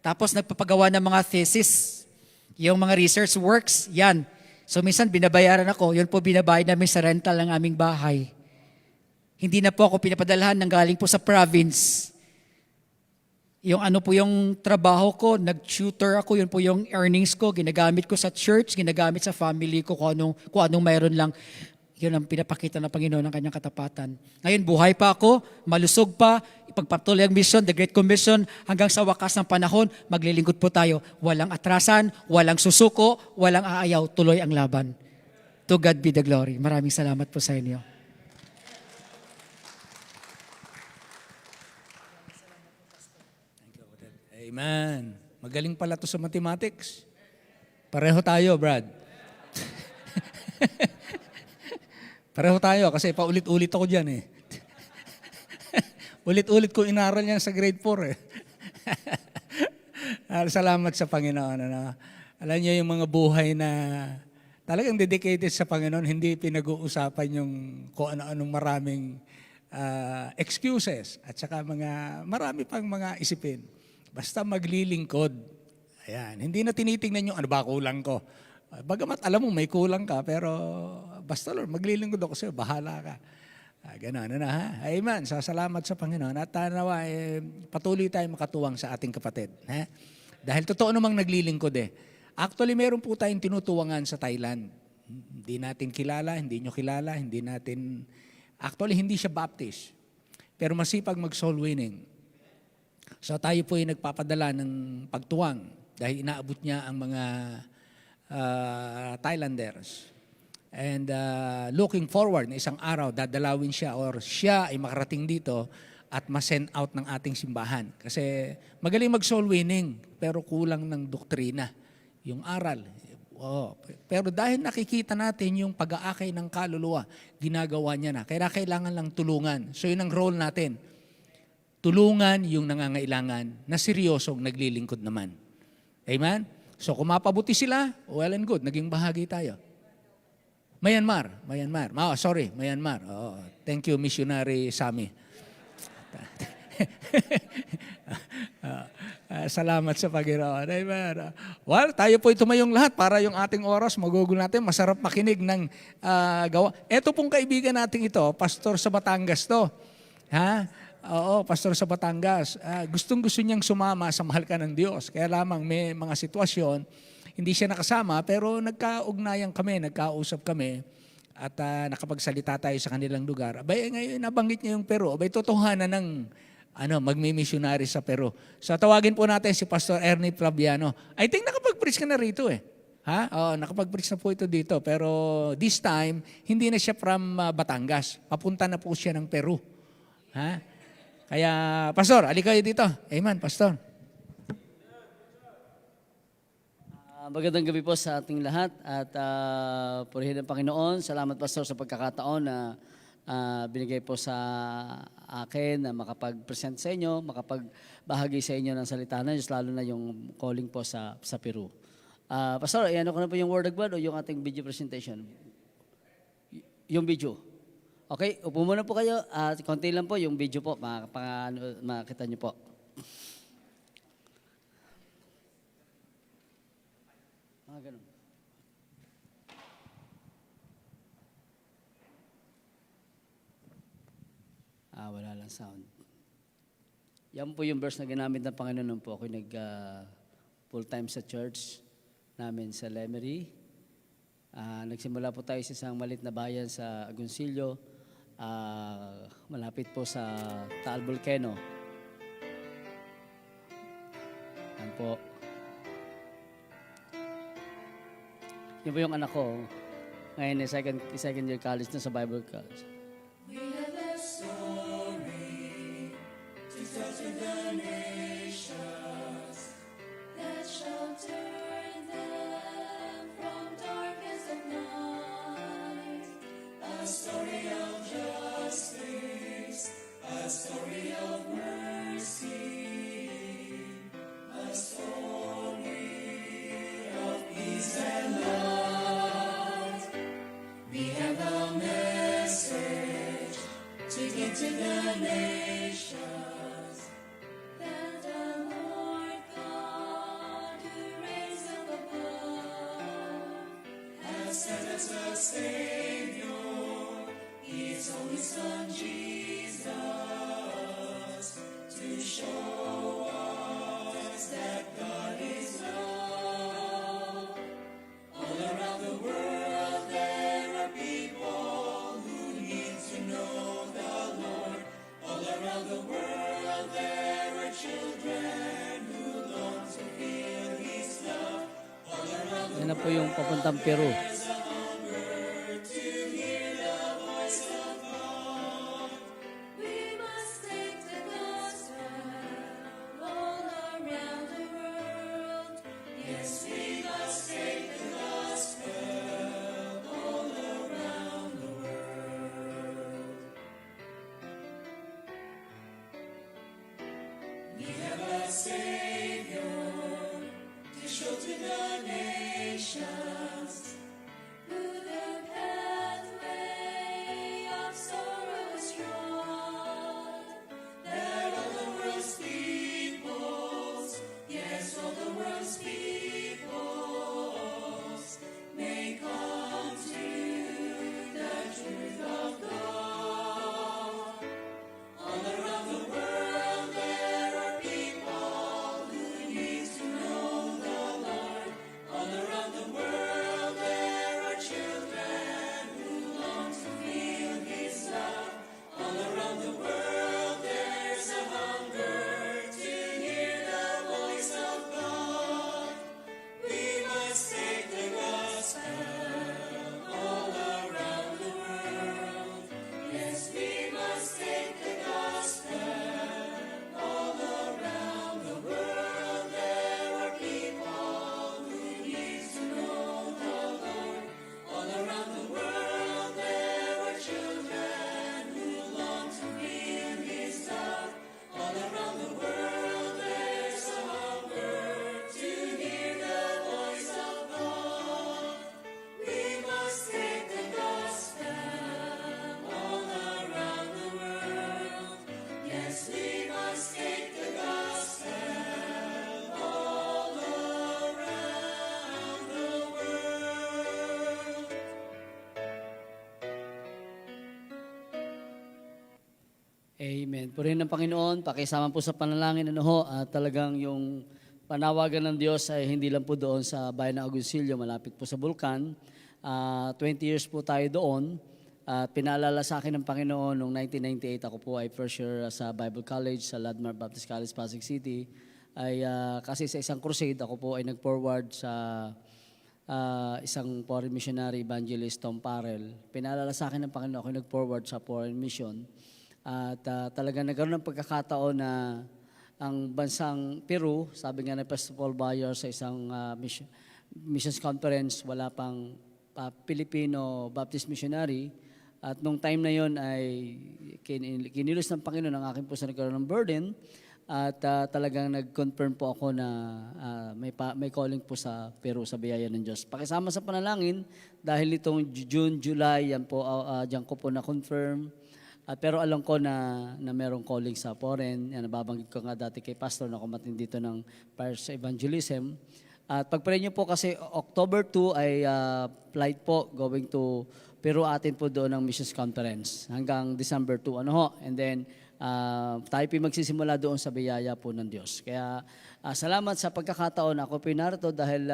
Tapos nagpapagawa ng mga thesis, yung mga research works, yan. So minsan binabayaran ako, yun po binabayad namin sa rental ng aming bahay. Hindi na po ako pinapadalhan ng galing po sa province. Yung ano po yung trabaho ko, nag-tutor ako, yun po yung earnings ko, ginagamit ko sa church, ginagamit sa family ko, kung anong mayroon lang. Yun ang pinapakita ng Panginoon ng kanyang katapatan. Ngayon, buhay pa ako, malusog pa, ipagpatuloy ang mission, the Great Commission, hanggang sa wakas ng panahon, maglilingkod po tayo. Walang atrasan, walang susuko, walang aayaw, tuloy ang laban. To God be the glory. Maraming salamat po sa inyo. Amen. Magaling pala to sa mathematics. Pareho tayo, Brad. Pareho tayo kasi paulit-ulit ako dyan eh. Ulit-ulit ko inaral yan sa grade 4 eh. Salamat sa Panginoon. Ano? Alam niyo yung mga buhay na talagang dedicated sa Panginoon, hindi pinag-uusapan yung kung ano-anong maraming excuses at saka marami pang mga isipin. Basta maglilingkod. Ayan. Hindi na tinitingnan yung ano ba kulang ko. Bagamat alam mo may kulang ka, pero basta Lord, maglilingkod ako sa'yo, bahala ka. Gano'n na ha. Amen. Sasalamat sa Panginoon. At nawa, patuloy tayo makatuwang sa ating kapatid. Ha? Dahil totoo namang naglilingkod eh. Actually, meron po tayong tinutuwangan sa Thailand. Hindi natin kilala, hindi nyo kilala, actually, hindi siya Baptist. Pero masipag mag-soul winning. So tayo po ay nagpapadala ng pagtuwang dahil inaabot niya ang mga Thailanders. And looking forward na isang araw, dadalawin siya or siya ay makarating dito at ma-send out ng ating simbahan. Kasi magaling mag-soul winning pero kulang ng doktrina, yung aral. Pero dahil nakikita natin yung pag-aakay ng kaluluwa, ginagawa niya na. Kaya kailangan lang tulungan. So yun ang role natin. Tulungan yung nangangailangan na seryosong naglilingkod naman. Amen? So kung mapabuti sila, well and good, naging bahagi tayo. Myanmar. Myanmar. Oh, thank you, Missionary Sami. Salamat sa Panginoon. Amen. Well, tayo po tumayong lahat para yung ating oras, magugol natin, masarap makinig ng gawa. Ito pong kaibigan natin ito, pastor sa Batangas to. Ha? Oo, pastor sa Batangas. Gustong-gusto niyang sumama sa mahal ka ng Diyos. Kaya lamang may mga sitwasyon, hindi siya nakasama, pero nagkaugnayan kami, nagkausap kami, at nakapagsalita tayo sa kanilang lugar. Abay, ngayon nabanggit niya yung Peru. Abay, totohanan ng magmi-missionary sa Peru. So tawagin po natin si Pastor Ernie Flaviano. I think nakapag-preach ka na rito eh. Ha? Nakapag-preach na po ito dito. Pero this time, hindi na siya from Batangas. Papunta na po siya ng Peru. Ha? Kaya, Pastor, alika kayo dito. Amen, Pastor. Magandang gabi po sa ating lahat at purihin ng Panginoon. Salamat, Pastor, sa pagkakataon na binigay po sa akin na makapag-present sa inyo, makapagbahagi sa inyo ng salita ng Diyos, lalo na yung calling po sa Peru. Pastor, ano ko na po yung word of God o yung ating video presentation? Yung video. Okay, upo muna po kayo at konti lang po yung video po, makita niyo po. Ganun. Wala lang sound. Yan po yung verse na ginamit ng Panginoon nung po ako full-time sa church namin sa Lemery. Nagsimula po tayo sa isang maliit na bayan sa Agoncillo, malapit po sa Taal Volcano. Yan po. Yan po yung anak ko. Ngayon, second year college na sa Bible College. We have a story to tell to the nations that shall turn them from darkness of night. A story of justice, a story of mercy, a story of peace and love. We have a message to give to the nations, that the Lord God who reigns up above has sent us a Savior, His only Son Jesus, to show us Yan na po yung papuntang Peru. We must take the gospel all around the world. Yes, we must take the gospel all around the world. We have a Savior to show to the nations. Through the pathway of sorrow's trod, that all the world's peoples, yes, all the world's peoples, may come to the truth of God. All around the world there are people who need to know the Lord. All around the world there are children who long to feel His love. All around the world there's a hunger to hear the voice of God. We must take the gospel all around the world. Yes, we must take the gospel all around the world. There are people who need to know the Lord. All around the world there are children who long to feel His love. All around the world there's a hunger to hear the voice of God. We must take the gospel all around the world. Yes, we must take the gospel all around the world. Amen. Purihin ng Panginoon, pakisama po sa panalangin at talagang yung panawagan ng Diyos ay hindi lang po doon sa bayan ng Agoncillo, malapit po sa Bulkan. 20 years po tayo doon. At pinaalala sa akin ng Panginoon noong 1998, ako po ay first year sa Bible College sa Landmark Baptist College, Pasig City. Kasi sa isang crusade, ako po ay nag-forward sa isang foreign missionary evangelist, Tom Parrell. Pinaalala sa akin ng Panginoon, ako nag-forward sa foreign mission. At talaga nagkaroon ng pagkakataon na ang bansang Peru, sabi nga ni Pastor Paul Bayer sa isang missions conference, wala pang Filipino Baptist missionary. At nung time na yon ay kinilos ng Panginoon ang aking puso, nagkaroon ng burden. At talagang nag-confirm po ako na may calling po sa Peru sa biyaya ng Diyos. Pakisama sa panalangin dahil itong June, July, yan po, diyan ko po na-confirm. Pero alam ko na merong calling sa foreign. Yan, nababanggit ko nga dati kay Pastor na kumatin dito ng para sa evangelism. At pagpray niyo po kasi October 2 ay flight po going to Peru, atin po doon ng missions conference hanggang December 2. And then tayo po magsisimula doon sa biyaya po ng Diyos. Kaya salamat sa pagkakataon. Ako po narito dahil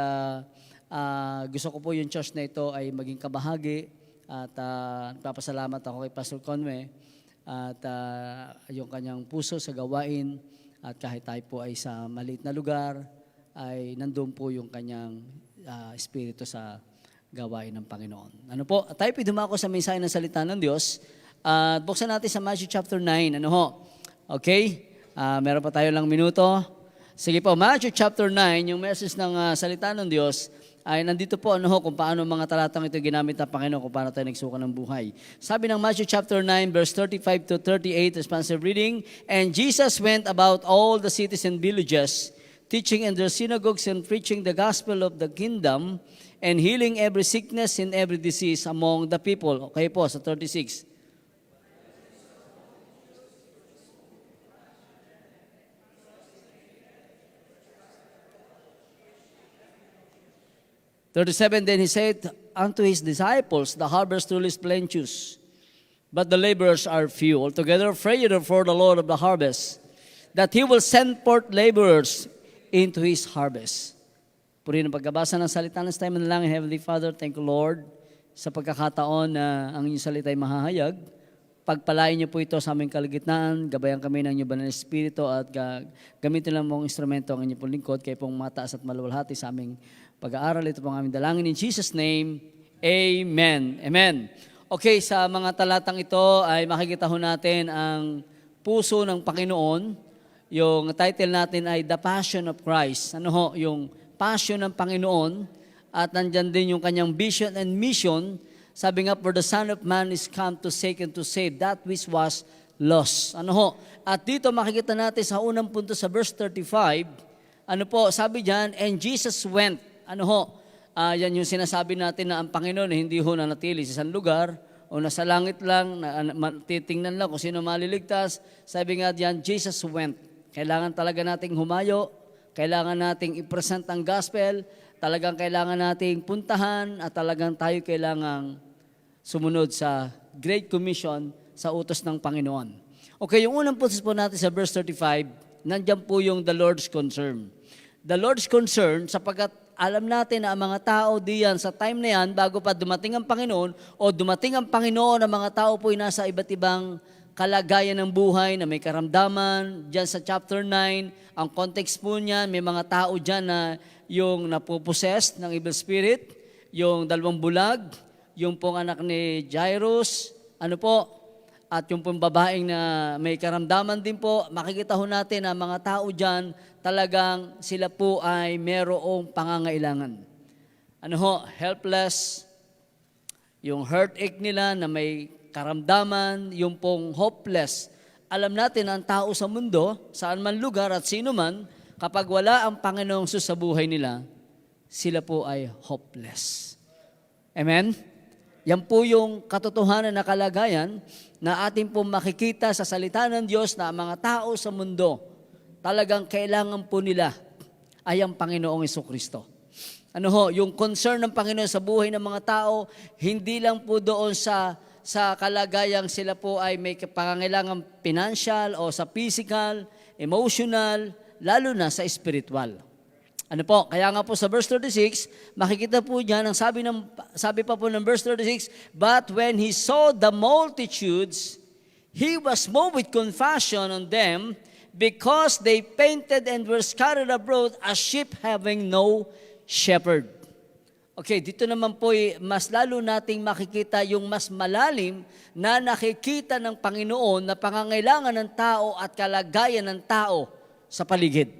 gusto ko po yung church na ito ay maging kabahagi. At nagpapasalamat ako kay Pastor Conway at yung kanyang puso sa gawain. At kahit tayo po ay sa maliit na lugar, ay nandun po yung kanyang espiritu sa gawain ng Panginoon. Ano po? Tayo po dumako sa mensahe ng salita ng Diyos. At buksan natin sa Matthew chapter 9. Okay? Meron pa tayo lang minuto. Sige po, Matthew chapter 9, yung message ng salita ng Diyos, ay nandito po kung paano mga talatang ito ginamit ng Panginoon, kung paano tayo nagsuka ng buhay. Sabi ng Matthew chapter 9, verse 35 to 38, responsive reading, "And Jesus went about all the cities and villages, teaching in their synagogues and preaching the gospel of the kingdom, and healing every sickness and every disease among the people." Okay po, sa 36. Then he said unto his disciples, "The harvest truly is plenteous, but the laborers are few. Altogether pray therefore the Lord of the harvest, that He will send forth laborers into His harvest." Purihin ang pagkabasa ng salita ng time manalangin. Heavenly Father, thank you Lord sa pagkakataon na ang inyong salita ay mahahayag. pagpalain niyo po ito sa aming kalagitnaan, gabayan kami ng inyong banal na Espiritu at gamitin lang mong instrumento ang inyong pong lingkod, kayo pong mataas at maluwalhati sa aming pag-aaral. Ito pong aming dalangin in Jesus' name, Amen. Amen. Okay, sa mga talatang ito ay makikita ho natin ang puso ng Panginoon. Yung title natin ay The Passion of Christ. Ano ho, yung passion ng Panginoon at nandyan din yung kanyang vision and mission. Sabi nga, for the Son of Man is come to seek and to save that which was lost. Ano ho? At dito makikita natin sa unang punto sa verse 35, ano po, sabi diyan, and Jesus went. Ano ho? Yan yung sinasabi natin na ang Panginoon hindi ho nanatili sa isang lugar o nasa langit lang, titingnan lang kung sino maliligtas. Sabi nga diyan, Jesus went. Kailangan talaga nating humayo, kailangan nating i-present ang gospel, talagang kailangan nating puntahan at talagang tayo kailangang sumunod sa Great Commission sa utos ng Panginoon. Okay, yung unang puntos po natin sa verse 35, nandiyan po yung the Lord's concern. The Lord's concern sapagkat alam natin na ang mga tao diyan sa time na yan, bago pa dumating ang Panginoon o dumating ang Panginoon, ang mga tao po ay nasa iba't ibang kalagayan ng buhay na may karamdaman. Diyan sa chapter 9, ang context po niyan, may mga tao diyan na yung napoposes ng evil spirit, yung 2 bulag, yung pong anak ni Jairus, ano po, at yung pong babaeng na may karamdaman din po, makikita ho natin na mga tao diyan, talagang sila po ay merong pangangailangan. Ano ho, helpless, yung heartache nila na may karamdaman, yung pong hopeless. Alam natin ang tao sa mundo, saan man lugar at sino man, kapag wala ang Panginoong Sus sa buhay nila, sila po ay hopeless. Amen? Yan po yung katotohanan na kalagayan na ating po makikita sa salita ng Diyos na ang mga tao sa mundo, talagang kailangan po nila ay ang Panginoong Jesucristo. Ano ho, yung concern ng Panginoon sa buhay ng mga tao, hindi lang po doon sa kalagayang sila po ay may pangangailangan financial o sa physical, emotional, lalo na sa spiritual. Ano po, kaya nga po sa verse 36, makikita po diyan ang sabi pa po ng verse 36, but when he saw the multitudes, he was moved with compassion on them, because they fainted and were scattered abroad as sheep having no shepherd. Okay, dito naman po mas lalo nating makikita yung mas malalim na nakikita ng Panginoon na pangangailangan ng tao at kalagayan ng tao sa paligid.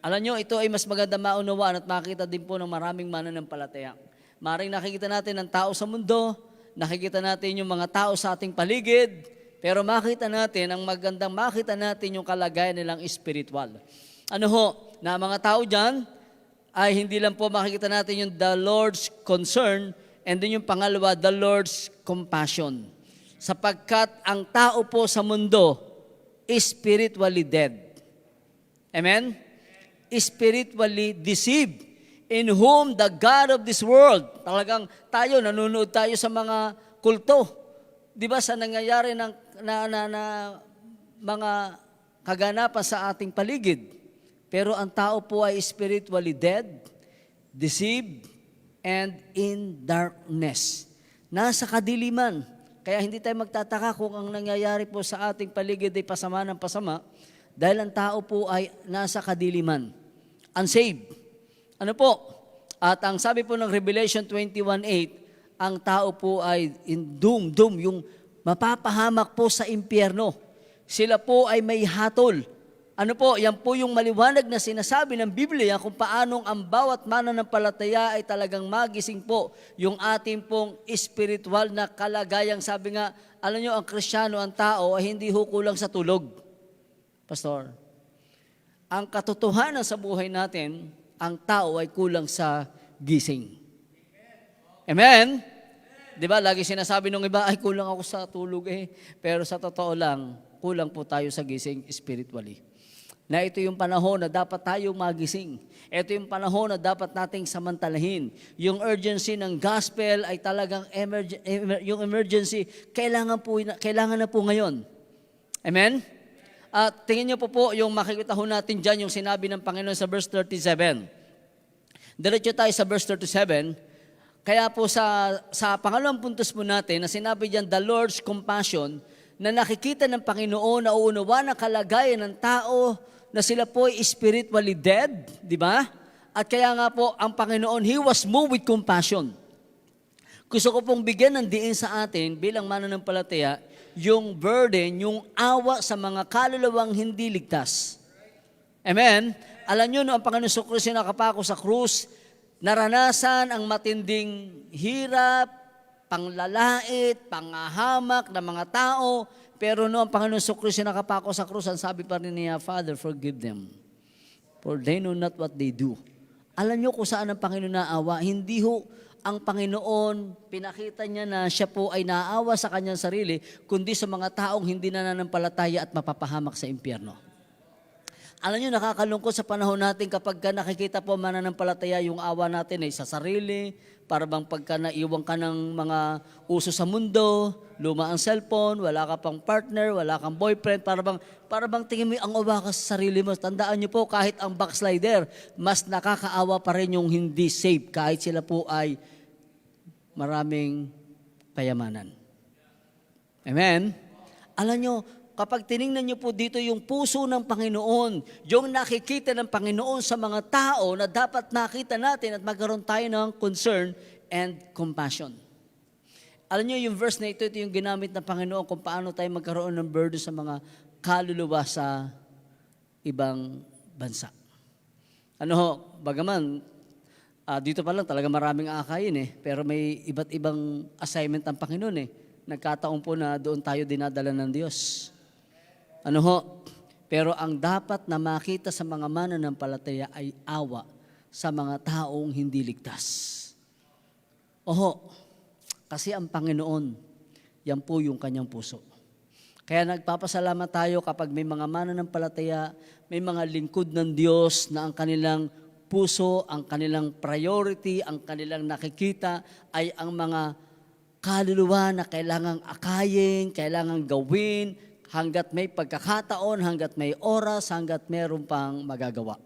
Alam nyo, ito ay mas maganda maunawaan at makikita din po ng maraming mananampalataya. Maring nakikita natin ang tao sa mundo, nakikita natin yung mga tao sa ating paligid, pero makita natin, ang magandang makita natin yung kalagayan nilang spiritual. Ano ho, na mga tao dyan, ay hindi lang po makikita natin yung the Lord's concern, and then yung pangalawa, the Lord's compassion. Sapagkat ang tao po sa mundo is spiritually dead. Amen? Spiritually deceived, in whom the God of this world, talagang tayo, nanonood tayo sa mga kulto. Di ba sa nangyayari ng mga kaganapan sa ating paligid. Pero ang tao po ay spiritually dead, deceived, and in darkness. Nasa kadiliman. Kaya hindi tayo magtataka kung ang nangyayari po sa ating paligid ay pasama ng pasama, dahil ang tao po ay nasa kadiliman. Unsaved. Ano po? At ang sabi po ng Revelation 21:8, ang tao po ay in doom, yung mapapahamak po sa impyerno. Sila po ay may hatol. Ano po, yan po yung maliwanag na sinasabi ng Biblia kung paanong ang bawat mananampalataya ay talagang magising po yung ating pong spiritual na kalagayang. Sabi nga, alam nyo, ang Kristiyano, ang tao ay hindi ho kulang sa tulog. Pastor, ang katotohanan sa buhay natin, ang tao ay kulang sa gising. Amen? Di ba, lagi sinasabi ng iba, ay kulang ako sa tulog Pero sa totoo lang, kulang po tayo sa gising spiritually. Na ito yung panahon na dapat tayong magising. Ito yung panahon na dapat nating samantalahin. Yung urgency ng gospel ay talagang yung emergency, kailangan na po ngayon. Amen? At tingin niyo po yung makikita ho natin dyan yung sinabi ng Panginoon sa verse 37. Diretso tayo sa verse 37. Kaya po sa pangalawang puntos po natin na sinabi dyan, the Lord's compassion, na nakikita ng Panginoon, nauunawa ng kalagayan ng tao na sila po ay spiritually dead, di ba? At kaya nga po, ang Panginoon, He was moved with compassion. Gusto ko pong bigyan ng diin sa atin bilang mananampalataya, yung burden, yung awa sa mga kaluluwang hindi ligtas. Amen? Alam nyo, no, ang Panginoon Kristo nakapako sa krus, naranasan ang matinding hirap, panglalait, pangahamak ng mga tao, pero no, ang Panginoon Kristo nakapako sa krus, ang sabi pa rin niya, Father, forgive them, for they know not what they do. Alam nyo kung saan ang Panginoon naawa? Hindi ho ang Panginoon, pinakita niya na siya po ay naawa sa kanyang sarili, kundi sa mga taong hindi nananampalataya at mapapahamak sa impyerno. Alam niyo, nakakalungkot sa panahon natin kapag nakikita po mananampalataya yung awa natin ay sa sarili, para bang pagka naiwan ka ng mga uso sa mundo, luma ang cellphone, wala ka pang partner, wala kang boyfriend, para bang tingin mo ang awa ka sa sarili mo. Tandaan niyo po, kahit ang backslider, mas nakakaawa pa rin yung hindi safe, kahit sila po ay maraming payamanan. Amen? Alam niyo, kapag tiningnan niyo po dito yung puso ng Panginoon, yung nakikita ng Panginoon sa mga tao na dapat nakita natin at magkaroon tayo ng concern and compassion. Alam niyo yung verse na ito yung ginamit ng Panginoon kung paano tayo magkaroon ng burden sa mga kaluluwa sa ibang bansa. Ano ho, bagaman, dito pa lang talaga maraming aakayin pero may iba't ibang assignment ang Panginoon Nagkataon po na doon tayo dinadala ng Diyos. Ano ho? Pero ang dapat na makita sa mga mananampalataya ay awa sa mga taong hindi ligtas. Oho, kasi ang Panginoon, yan po yung kanyang puso. Kaya nagpapasalamat tayo kapag may mga mananampalataya, may mga lingkod ng Diyos na ang kanilang puso, ang kanilang priority, ang kanilang nakikita ay ang mga kaluluwa na kailangang akayin, kailangang gawin, hanggat may pagkakataon, hanggat may oras, hanggat meron pang magagawa.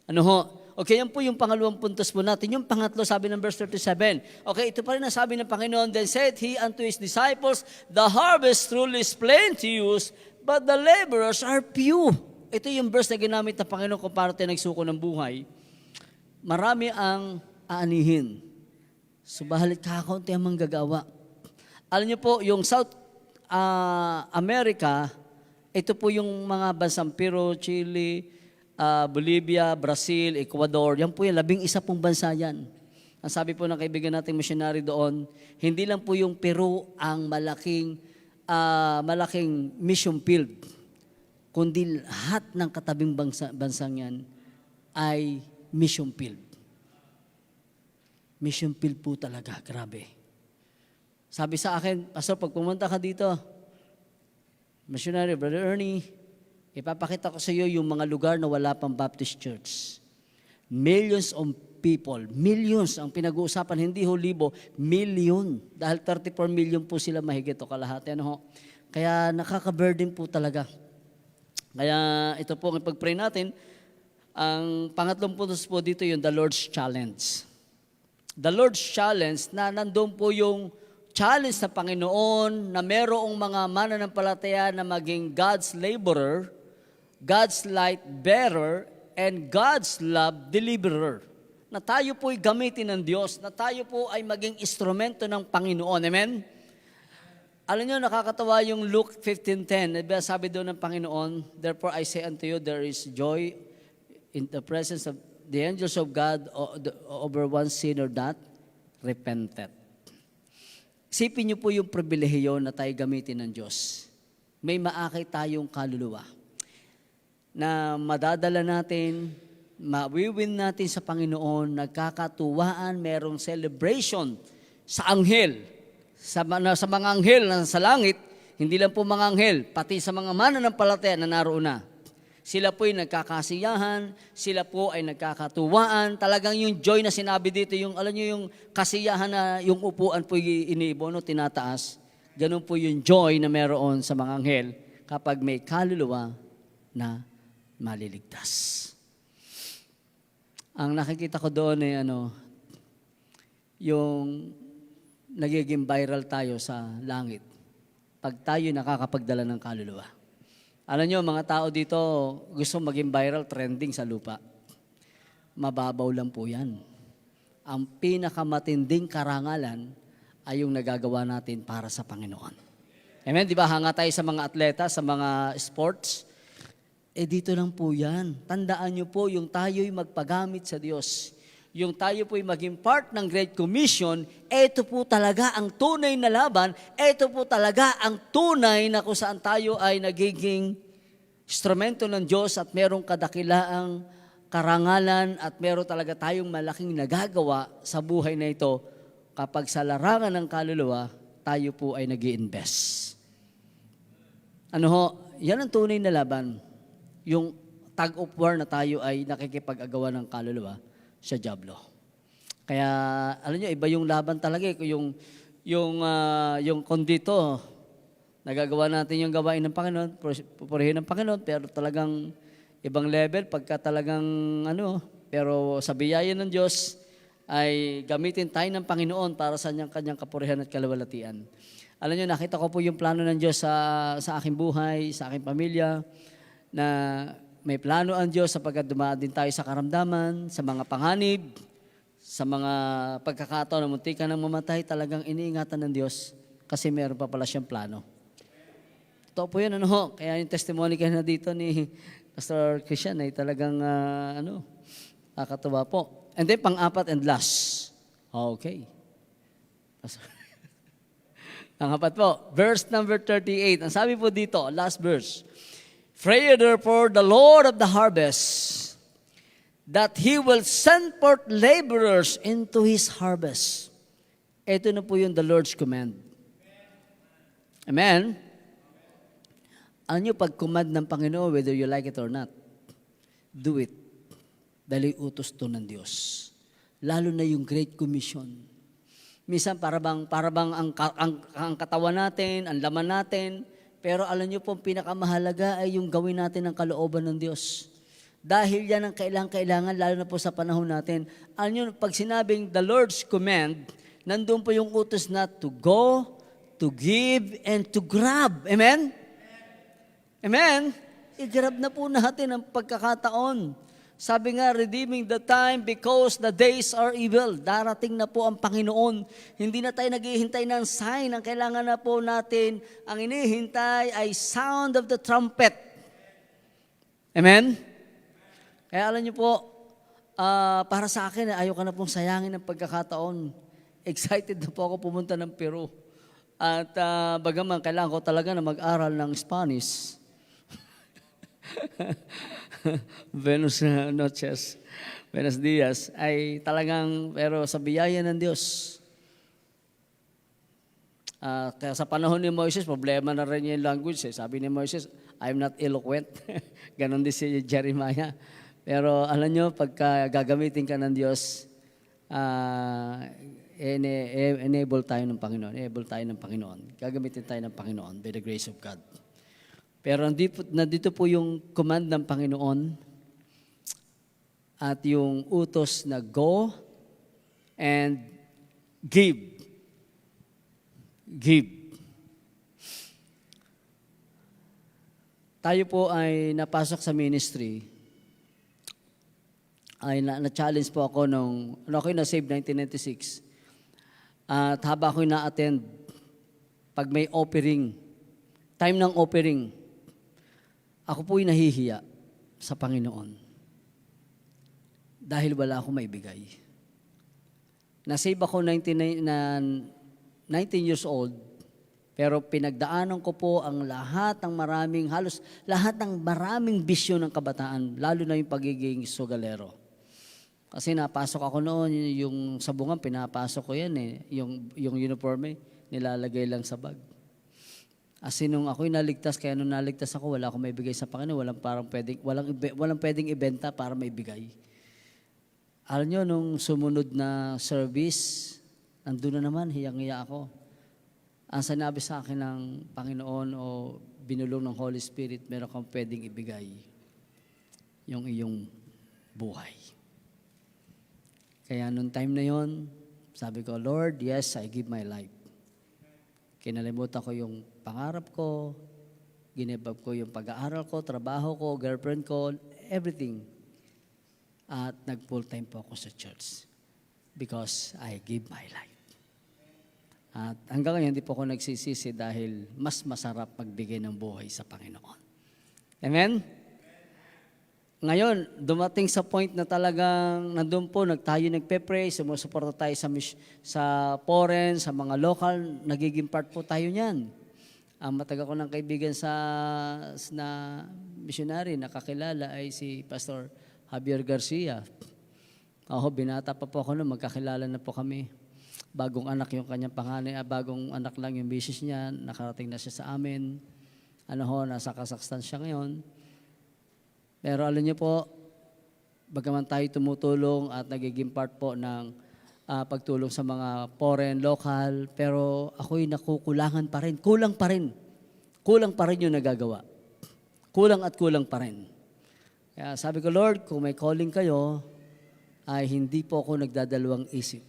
Ano ho? Okay, yan po yung pangalawang puntos po natin. Yung pangatlo, sabi ng verse 37. Okay, ito pa rin ang sabi ng Panginoon, Then said He unto His disciples, The harvest truly is plenteous, but the laborers are few. Ito yung verse na ginamit ng Panginoon kung paano tayo nagsuko ng buhay. Marami ang aanihin. Subalit kakaunti ang manggagawa. Alam niyo po, yung South America, ito po yung mga bansang Peru, Chile, Bolivia, Brazil, Ecuador. Yan po yung 11 pong bansa yan. Ang sabi po ng kaibigan nating missionary doon, hindi lang po yung Peru ang malaking mission field, kundi lahat ng katabing bansang yan ay mission field. Mission field po talaga, grabe. Sabi sa akin, Pastor, pag pumunta ka dito, missionary, Brother Ernie, ipapakita ko sa iyo yung mga lugar na wala pang Baptist Church. Millions of people, millions ang pinag-uusapan, hindi ho libo, million. Dahil 34 million po sila mahigit o kalahati. Ano ho? Kaya nakaka-burden po talaga. Kaya ito po ang ipag-pray natin. Ang pangatlong puntos po dito yung the Lord's Challenge. The Lord's Challenge na nandun po yung challenge sa Panginoon na merong mga mananampalataya na maging God's laborer, God's light bearer, and God's love deliverer. Na tayo po'y gamitin ng Diyos, na tayo po ay maging instrumento ng Panginoon. Amen? Alam niyo, nakakatawa yung Luke 15:10. Sabi doon ng Panginoon, Therefore I say unto you, there is joy in the presence of the angels of God over one sinner that repented. Isipin niyo po yung pribilehiyo na tayo gamitin ng Diyos. May maakay tayong kaluluwa na madadala natin, mawiwin natin sa Panginoon, nagkakatuwaan, merong celebration sa anghel, sa mga anghel na sa langit, hindi lang po mga anghel, pati sa mga mananampalataya na naroon na. Sila po ay nagkakasiyahan, sila po ay nagkakatuwaan. Talagang yung joy na sinabi dito, yung alam niyo yung kasiyahan na yung upuan po iniibo, tinataas. Ganun po yung joy na meron sa mga anghel kapag may kaluluwa na maliligtas. Ang nakikita ko doon ay yung nagiging viral tayo sa langit. pag tayo nakakapagdala ng kaluluwa. Alam nyo, mga tao dito gusto maging viral, trending sa lupa. Mababaw lang po yan. Ang pinakamatinding karangalan ay yung nagagawa natin para sa Panginoon. Amen? Di ba, hanga tayo sa mga atleta, sa mga sports? Dito lang po yan. Tandaan nyo po, yung tayo'y magpagamit sa Diyos. Yung tayo po'y maging part ng Great Commission, ito po talaga ang tunay na laban, ito po talaga ang tunay na kung saan tayo ay nagiging instrumento ng Diyos at merong kadakilaang karangalan at meron talaga tayong malaking nagagawa sa buhay na ito kapag sa larangan ng kaluluwa, tayo po ay nag-i-invest. Ano ho, yan ang tunay na laban. Yung tag of war na tayo ay nakikipag-agawa ng kaluluwa sa diablo. Kaya, alam nyo, iba yung laban talaga. Yung kondito, nagagawa natin yung gawain ng Panginoon, pupurihin ng Panginoon, pero talagang ibang level, pagka talagang pero sa biyaya ng Diyos, ay gamitin tayo ng Panginoon para sa kanyang kapurihan at kalawalatian. Alam nyo, nakita ko po yung plano ng Diyos sa aking buhay, sa aking pamilya, na may plano ang Diyos sapagkat dumaan din tayo sa karamdaman, sa mga panganib, sa mga pagkakataon na muntikan ng mamatay, talagang iniingatan ng Diyos kasi meron pa pala siyang plano. Totoo po yun, kaya yung testimony kayo na dito ni Pastor Christian ay talagang, nakakatuwa po. And then, pang-apat and last. Okay. Pang-apat po, verse number 38. Ang sabi po dito, last verse. Pray therefore the Lord of the harvest, that He will send forth laborers into His harvest. Ito na po yung the Lord's command. Amen? Ano yung pag-command ng Panginoon, whether you like it or not, do it. Dahil utos to ng Diyos. Lalo na yung Great Commission. Minsan para bang ang katawan natin, ang laman natin, pero alam niyo po, pinakamahalaga ay yung gawin natin ang kalooban ng Diyos. Dahil yan ang kailangan, lalo na po sa panahon natin. Alam niyo, pag sinabing the Lord's command, nandun po yung utos na to go, to give, and to grab. Amen? Amen? I-grab na po natin ang pagkakataon. Sabi nga, redeeming the time because the days are evil. Darating na po ang Panginoon. Hindi na tayo naghihintay ng sign. Ang kailangan na po natin, ang inihintay ay sound of the trumpet. Amen? Kaya alam niyo po, para sa akin, ayoko na pong sayangin ng pagkakataon. Excited na po ako pumunta ng Peru. At bagaman, kailangan ko talaga na mag-aral ng Spanish. Buenos noches, buenos dias, ay talagang, pero sa biyaya ng Diyos. Kaya sa panahon ni Moises, problema na rin yung language. Sabi ni Moises, I'm not eloquent. Ganon din si Jeremiah. Pero alam nyo, pagka gagamitin ka ng Diyos, enable tayo ng Panginoon. Gagamitin tayo ng Panginoon by the grace of God. Pero nandito po yung command ng Panginoon at yung utos na go and give. Give. Tayo po ay napasok sa ministry. Ay na-challenge po ako nung ako'y na-save 1996. At haba ako'y na-attend pag may offering, time ng offering, ako po'y nahihiya sa Panginoon dahil wala akong maibigay. Na-save ako 19 years old, pero pinagdaanan ko po ang halos lahat ng maraming bisyo ng kabataan, lalo na yung pagiging sugalero. Kasi napasok ako noon, yung sabungan, pinapasok ko yan yung uniforme, nilalagay lang sa bag. Kasi nung ako'y naligtas, kaya nung naligtas ako, wala akong maibigay sa Panginoon, walang pwedeng ibenta para maibigay. Alam nyo, nung sumunod na service, nandun na naman, hiyang-hiya ako. Ang sinabi sa akin ng Panginoon o binulong ng Holy Spirit, meron kang pwedeng ibigay yung iyong buhay. Kaya nung time na yon, sabi ko, Lord, yes, I give my life. Kinalimutan ko yung pangarap ko, ginibab ko yung pag-aaral ko, trabaho ko, girlfriend ko, everything. At nag-full time po ako sa church because I give my life. At hanggang ngayon, hindi po ako nagsisisi dahil mas masarap magbigay ng buhay sa Panginoon. Amen? Ngayon, dumating sa point na talagang nandun po, tayo nagpe-pray, sumusuporta tayo sa foreign, sa mga local, nagiging part po tayo niyan. Matagal ko ng kaibigan na missionary, nakakilala ay si Pastor Javier Garcia. Binata pa po ako noon, magkakilala na po kami. Bagong anak yung kanyang panganay, bagong anak lang yung misis niya, nakarating na siya sa amin. Nasa Kazakhstan siya ngayon. Pero alam niyo po, bagaman tayo tumutulong at nagiging part po ng pagtulong sa mga foreign, local, pero ako'y nakukulangan pa rin. Kulang pa rin. Kulang pa rin yung nagagawa. Kulang at kulang pa rin. Kaya sabi ko, Lord, kung may calling kayo, ay hindi po ako nagdadalawang isip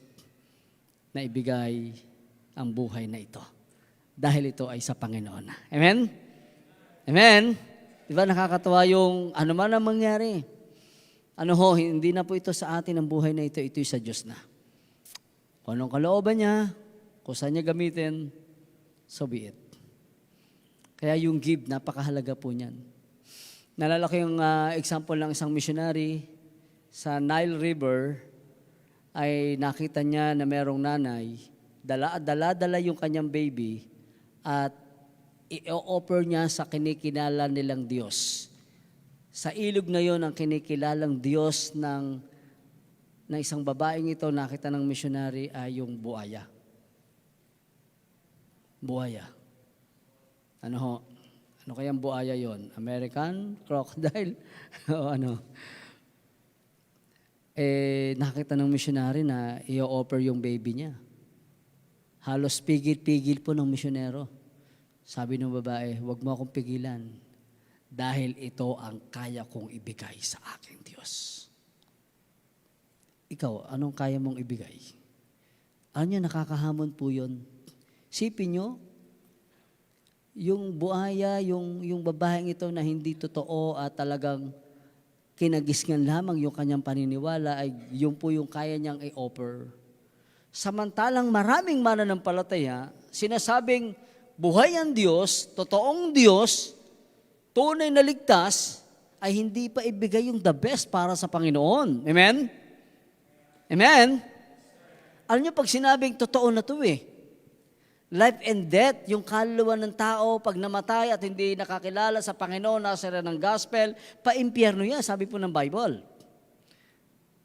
na ibigay ang buhay na ito. Dahil ito ay sa Panginoon. Amen? Amen? Diba nakakatawa yung ano man ang mangyari. Hindi na po ito sa atin ang buhay na ito, ito'y sa Diyos na. Kung anong kalooban niya, kung saan niya gamitin, so be it. Kaya yung give, napakahalaga po niyan. Nalala ko yung example ng isang missionary sa Nile River, ay nakita niya na merong nanay, dala yung kanyang baby, at i-offer niya sa kinikilala nilang Diyos. Sa ilog na yon ang kinikilalang Diyos ng isang babaeng ito, nakita ng missionary ay yung buaya. Buaya. Ano kayang buaya yon? American? Crocodile? O ano? Nakita ng missionary na i-offer yung baby niya. Halos pigil-pigil po ng misyonero. Sabi ng babae, huwag mo akong pigilan dahil ito ang kaya kong ibigay sa aking Diyos. Ikaw, anong kaya mong ibigay? Ano nyo, nakakahamon po yun. Sipin nyo, yung buhaya, yung babaeng ito na hindi totoo at talagang kinagisgan lamang yung kanyang paniniwala, ay yun po yung kaya niyang i-offer. Samantalang maraming mananampalataya, sinasabing, buhay ang Diyos, totoong Diyos, tunay na ligtas, ay hindi pa ibigay yung the best para sa Panginoon. Amen? Amen? Alam niyo, pag sinabing totoo na to life and death, yung kaluluwa ng tao, pag namatay at hindi nakakilala sa Panginoon, nasa ng gospel, pa-impyerno yan, sabi po ng Bible.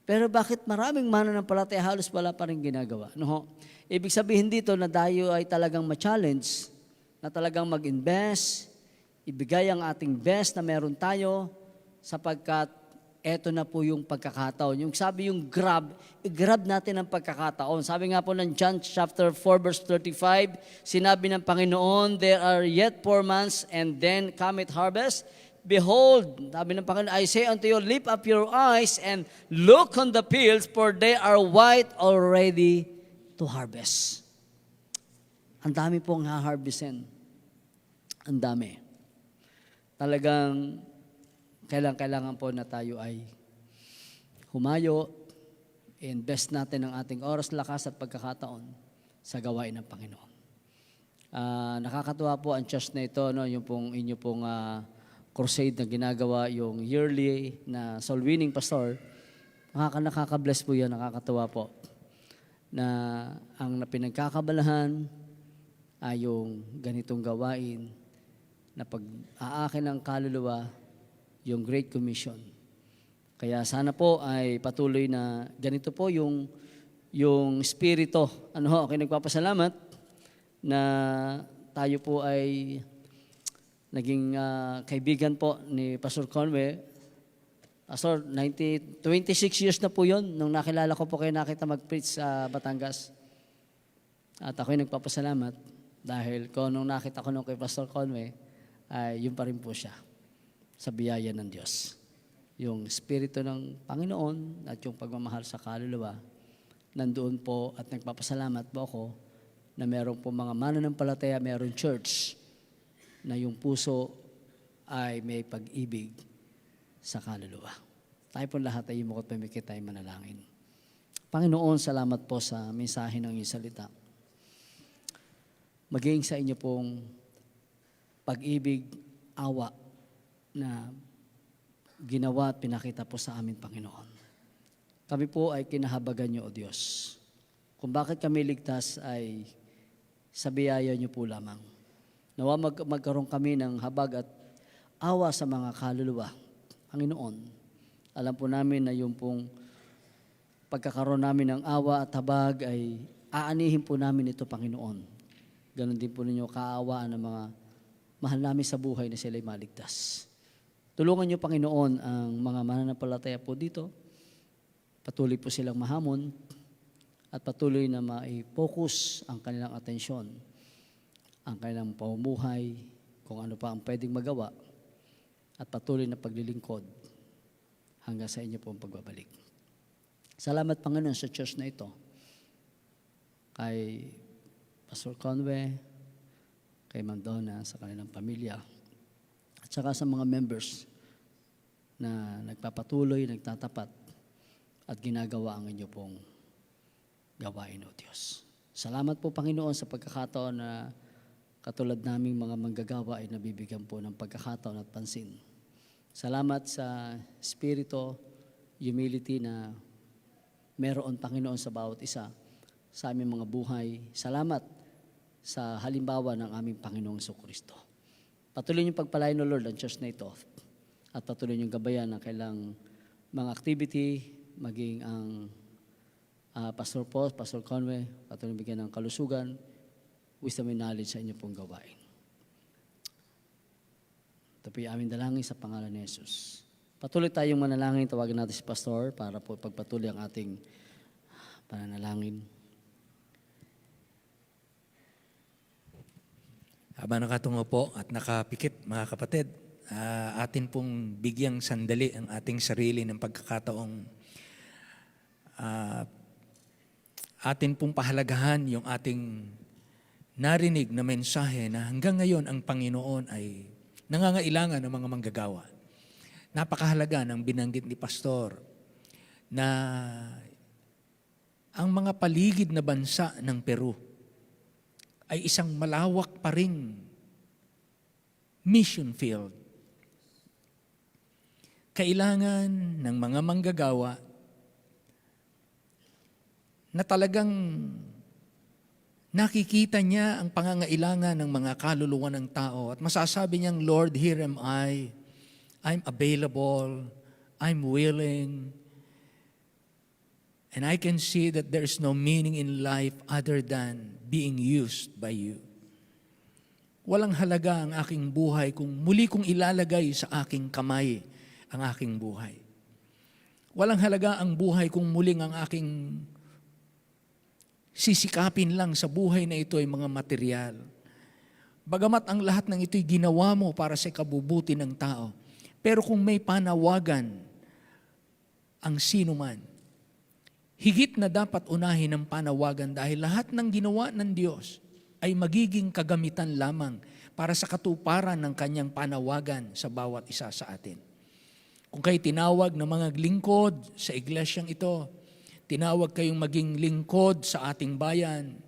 Pero bakit maraming mananampalataya halos wala pa rin ginagawa? Ibig sabihin dito na tayo ay talagang ma-challenge, na talagang mag-invest, ibigay ang ating best na meron tayo, sapagkat eto na po yung pagkakataon. Yung sabi yung i-grab natin ang pagkakataon. Sabi nga po ng John chapter 4 verse 35, sinabi ng Panginoon, there are yet 4 months and then cometh harvest. Behold, sabi ng Panginoon, I say unto you, lift up your eyes and look on the fields, for they are white already to harvest. Ang dami pong ha-harvestin. Ang dami. Talagang kailangan po na tayo ay humayo, invest natin ang ating oras, lakas at pagkakataon sa gawain ng Panginoon. Nakakatuwa po ang church na ito, yung pong inyo pong crusade na ginagawa, yung yearly na soul winning pastor. Nakaka-bless po yan, nakakatuwa po na ang pinagkakabalahan ay yung ganitong gawain na pag-aakin ng kaluluwa, yung Great Commission. Kaya sana po ay patuloy na ganito po yung spirito. Okay, nagpapasalamat na tayo po ay naging kaibigan po ni Pastor Conway. Pastor, 26 years na po yun nung nakilala ko po kayo, nakita mag-preach sa Batangas. At ako'y nagpapasalamat dahil nung nakita ko nung kay Pastor Conway, ay yun pa rin po siya sa biyaya ng Diyos. Yung Espiritu ng Panginoon at yung pagmamahal sa kaluluwa, nandoon po at nagpapasalamat po ako na meron po mga mananampalataya, meron church, na yung puso ay may pag-ibig sa kaluluwa. Tayo po lahat ay yumukot pamikit tayo manalangin. Panginoon, salamat po sa mensahe ng iyong salita. Maging sa inyo pong pag-ibig, awa na ginawa at pinakita po sa amin, Panginoon. Kami po ay kinahabagan niyo, O Diyos. Kung bakit kami ligtas ay sa biyaya niyo po lamang. Nawa magkaroon kami ng habag at awa sa mga kaluluwa. Panginoon, alam po namin na yung pong pagkakaroon namin ng awa at habag ay aanihin po namin ito, Panginoon. Ganon din po ninyo kaawaan ng mga mahal namin sa buhay na sila'y maligtas. Tulungan niyo, Panginoon, ang mga mananampalataya po dito. Patuloy po silang mahamon at patuloy na ma-focus ang kanilang atensyon, ang kanilang pamumuhay, kung ano pa ang pwedeng magawa, at patuloy na paglilingkod hanggang sa inyo po ang pagbabalik. Salamat, Panginoon, sa church na ito. Kay Pastor Conway, kay Ma'am Donna, sa kanilang pamilya, at saka sa mga members na nagpapatuloy, nagtatapat, at ginagawa ang inyo pong gawain, O Diyos. Salamat po, Panginoon, sa pagkakataon na katulad naming mga manggagawa ay nabibigyan po ng pagkakataon at pansin. Salamat sa spirito, humility na meron, Panginoon, sa bawat isa sa aming mga buhay. Salamat sa halimbawa ng aming Panginoong Jesucristo. Patuloy niyong pagpalain, O Lord, ang church na ito at patuloy niyong gabayan ng kailang mga activity, maging ang Pastor Paul, Pastor Conway, patuloy bigyan ng kalusugan, wisdom and knowledge sa inyo pong gawain. Ito po yung aming dalangin sa pangalan ni Jesus. Patuloy tayong manalangin, tawagan natin si Pastor para po pagpatuloy ang ating pananalangin. Habang nakatungo po at nakapikit, mga kapatid, atin pong bigyang sandali ang ating sarili ng pagkakataong atin pong pahalagahan yung ating narinig na mensahe na hanggang ngayon ang Panginoon ay nangangailangan ng mga manggagawa. Napakahalaga ng binanggit ni Pastor na ang mga paligid na bansa ng Peru ay isang malawak pa ring mission field. Kailangan ng mga manggagawa na talagang nakikita niya ang pangangailangan ng mga kaluluwa ng tao at masasabi niyang, Lord, here am I. I'm available. I'm willing. And I can see that there's no meaning in life other than being used by you. Walang halaga ang aking buhay kung muli kong ilalagay sa aking kamay ang aking buhay. Walang halaga ang buhay kung muling ang aking sisikapin lang sa buhay na ito ay mga material. Bagamat ang lahat ng ito'y ginawa mo para sa kabubuti ng tao, pero kung may panawagan ang sino man, higit na dapat unahin ang panawagan dahil lahat ng ginawa ng Diyos ay magiging kagamitan lamang para sa katuparan ng kanyang panawagan sa bawat isa sa atin. Kung kayo tinawag ng mga lingkod sa iglesyang ito, tinawag kayong maging lingkod sa ating bayan,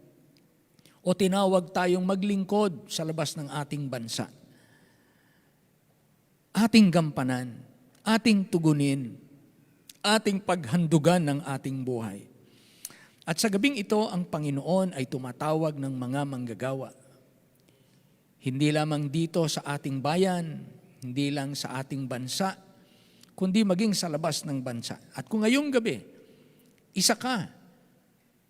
o tinawag tayong maglingkod sa labas ng ating bansa, ating gampanan, ating tugunin, ating paghandugan ng ating buhay. At sa gabing ito, ang Panginoon ay tumatawag ng mga manggagawa. Hindi lamang dito sa ating bayan, hindi lang sa ating bansa, kundi maging sa labas ng bansa. At kung ngayong gabi, isa ka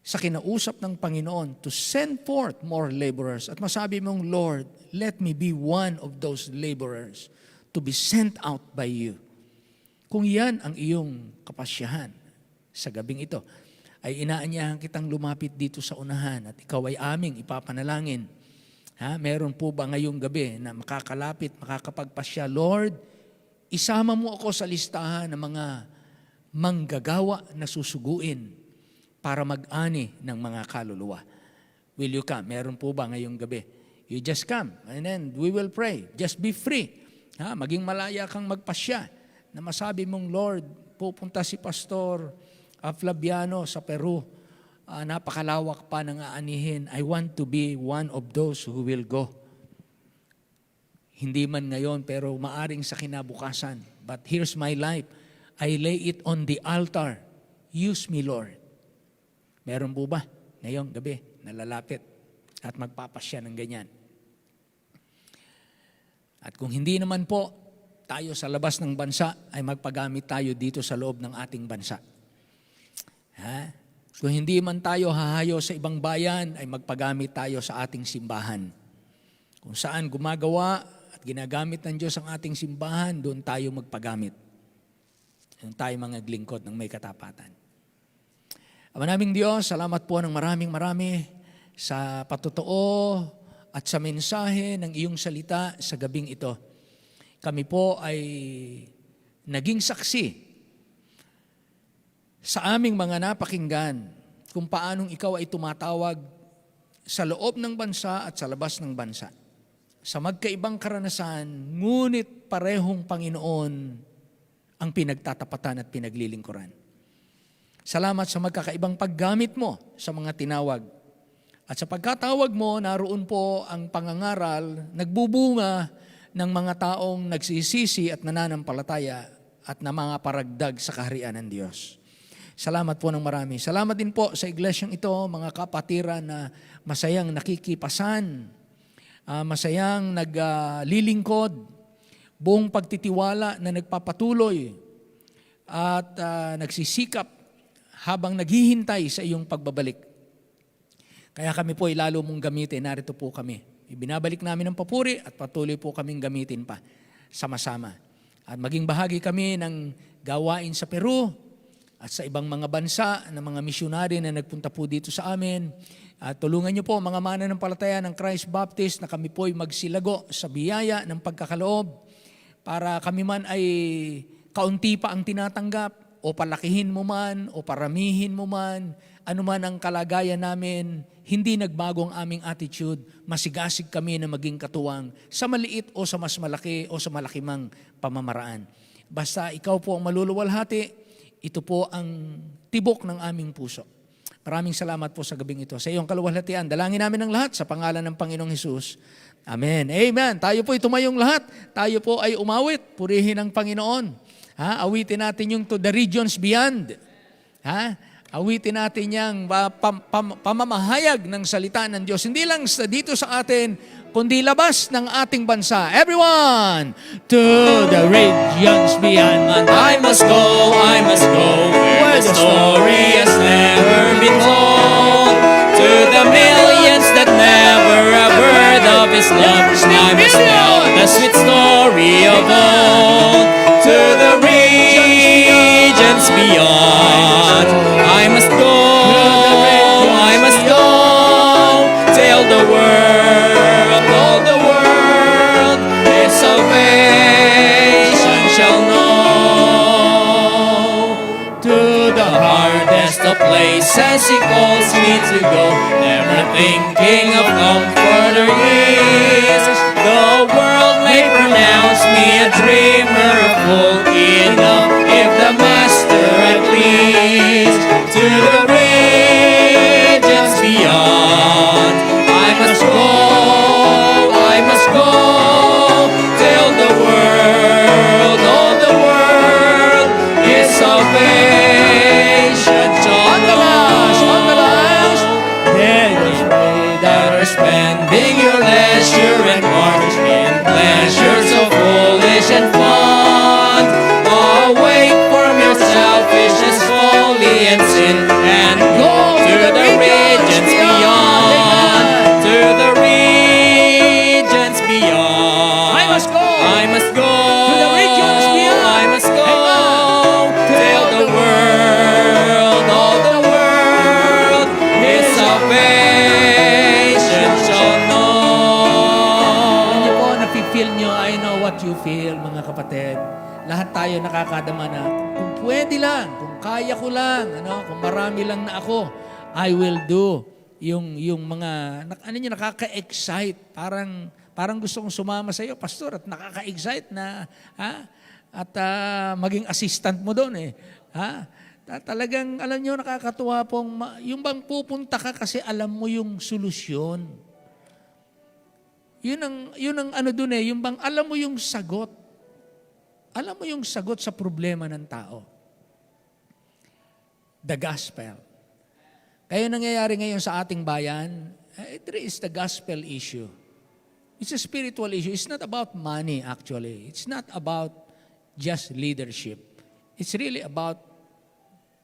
sa kinausap ng Panginoon to send forth more laborers. At masabi mong, Lord, let me be one of those laborers to be sent out by you. Kung yan ang iyong kapasyahan sa gabing ito, ay inaanyahan kitang lumapit dito sa unahan at ikaw ay aming ipapanalangin. Meron po ba ngayong gabi na makakalapit, makakapagpasya? Lord, isama mo ako sa listahan ng mga manggagawa na susuguin para mag-ani ng mga kaluluwa. Will you come? Meron po ba ngayong gabi? You just come and then we will pray. Just be free. Maging malaya kang magpasya na masabi mong, Lord, pupunta si Pastor Flaviano sa Peru. Napakalawak pa ng aanihin. I want to be one of those who will go. Hindi man ngayon, pero maaring sa kinabukasan. But here's my life. I lay it on the altar. Use me, Lord. Meron po ba ngayong gabi nalalapit at magpapasya ng ganyan? At kung hindi naman po, tayo sa labas ng bansa ay magpagamit tayo dito sa loob ng ating bansa. Kung hindi man tayo hahayo sa ibang bayan, ay magpagamit tayo sa ating simbahan. Kung saan gumagawa at ginagamit ng Diyos ang ating simbahan, doon tayo magpagamit. Doon tayo mga lingkod ng may katapatan. Ama naming Diyos, salamat po ng marami sa patotoo at sa mensahe ng iyong salita sa gabing ito. Kami po ay naging saksi sa aming mga napakinggan kung paanong ikaw ay tumatawag sa loob ng bansa at sa labas ng bansa. Sa magkaibang karanasan, ngunit parehong Panginoon ang pinagtatapatan at pinaglilingkuran. Salamat sa magkakaibang paggamit mo sa mga tinawag. At sa pagkatawag mo, naroon po ang pangangaral, nagbubunga ng mga taong nagsisisi at nananampalataya at na mga paragdag sa kaharian ng Diyos. Salamat po ng marami. Salamat din po sa iglesyang ito, mga kapatiran na masayang nakikipasan, masayang naglilingkod, buong pagtitiwala na nagpapatuloy at nagsisikap habang naghihintay sa iyong pagbabalik. Kaya kami po ay lalo mong gamitin. Narito po kami. Ibinabalik namin ang papuri at patuloy po kaming gamitin pa sama-sama. At maging bahagi kami ng gawain sa Peru at sa ibang mga bansa na mga misyonary na nagpunta po dito sa amin. At tulungan niyo po mga mananampalataya ng Christ Baptist na kami po ay magsilago sa biyaya ng pagkakaloob para kami man ay kaunti pa ang tinatanggap o palakihin mo man o paramihin mo man, anuman ang kalagayan namin, hindi nagbago ang aming attitude, masigasig kami na maging katuwang sa maliit o sa mas malaki o sa malakimang pamamaraan. Basta ikaw po ang maluluwalhati, ito po ang tibok ng aming puso. Maraming salamat po sa gabing ito. Sa iyong kaluwalhatian, dalangin namin ang lahat sa pangalan ng Panginoong Hesus. Amen. Amen. Tayo po ay tumayong lahat. Tayo po ay umawit. Purihin ang Panginoon. Awitin natin yung To the Regions Beyond. Awitin natin yung pamamahayag ng salita ng Diyos. Hindi lang dito sa atin, kundi labas ng ating bansa. Everyone, to the regions beyond. I must go where the story has never been told. To the millions that never have heard of His love, I must tell the sweet story of old. To the regions beyond, I must go, tell the world, all the world, His salvation shall know. To the hardest of places He calls me to go, never thinking of comfort or ease. The world may pronounce me a dreamer, a fool enough, if the Master I please. To the regions beyond, I must go, tell the world, all the world, His salvation shall know. That are spending your leisure and march in pleasures so foolish and fun. Awake from your selfishness, folly and sin, and go to the regions beyond. To the regions beyond. I must go. To the regions beyond. I must go. Tell the world, all the world, His salvation shall know. Ano po, napifeel nyo, I know what you feel, mga kapatid. Lahat tayo nakakadama na kung pwede lang, kung kaya ko lang, kung marami lang na ako, I will do yung mga ano niya, nakaka-excite, parang gusto kong sumama sa iyo, pastor, at nakaka-excite na at maging assistant mo doon ha? Talagang alam niyo, nakakatuwa pong yung bang pupunta ka kasi alam mo yung solusyon. Yun ang ano doon yung bang alam mo yung sagot. Alam mo yung sagot sa problema ng tao. The gospel. Kaya nangyayari ngayon sa ating bayan, it is the gospel issue. It's a spiritual issue. It's not about money actually. It's not about just leadership. It's really about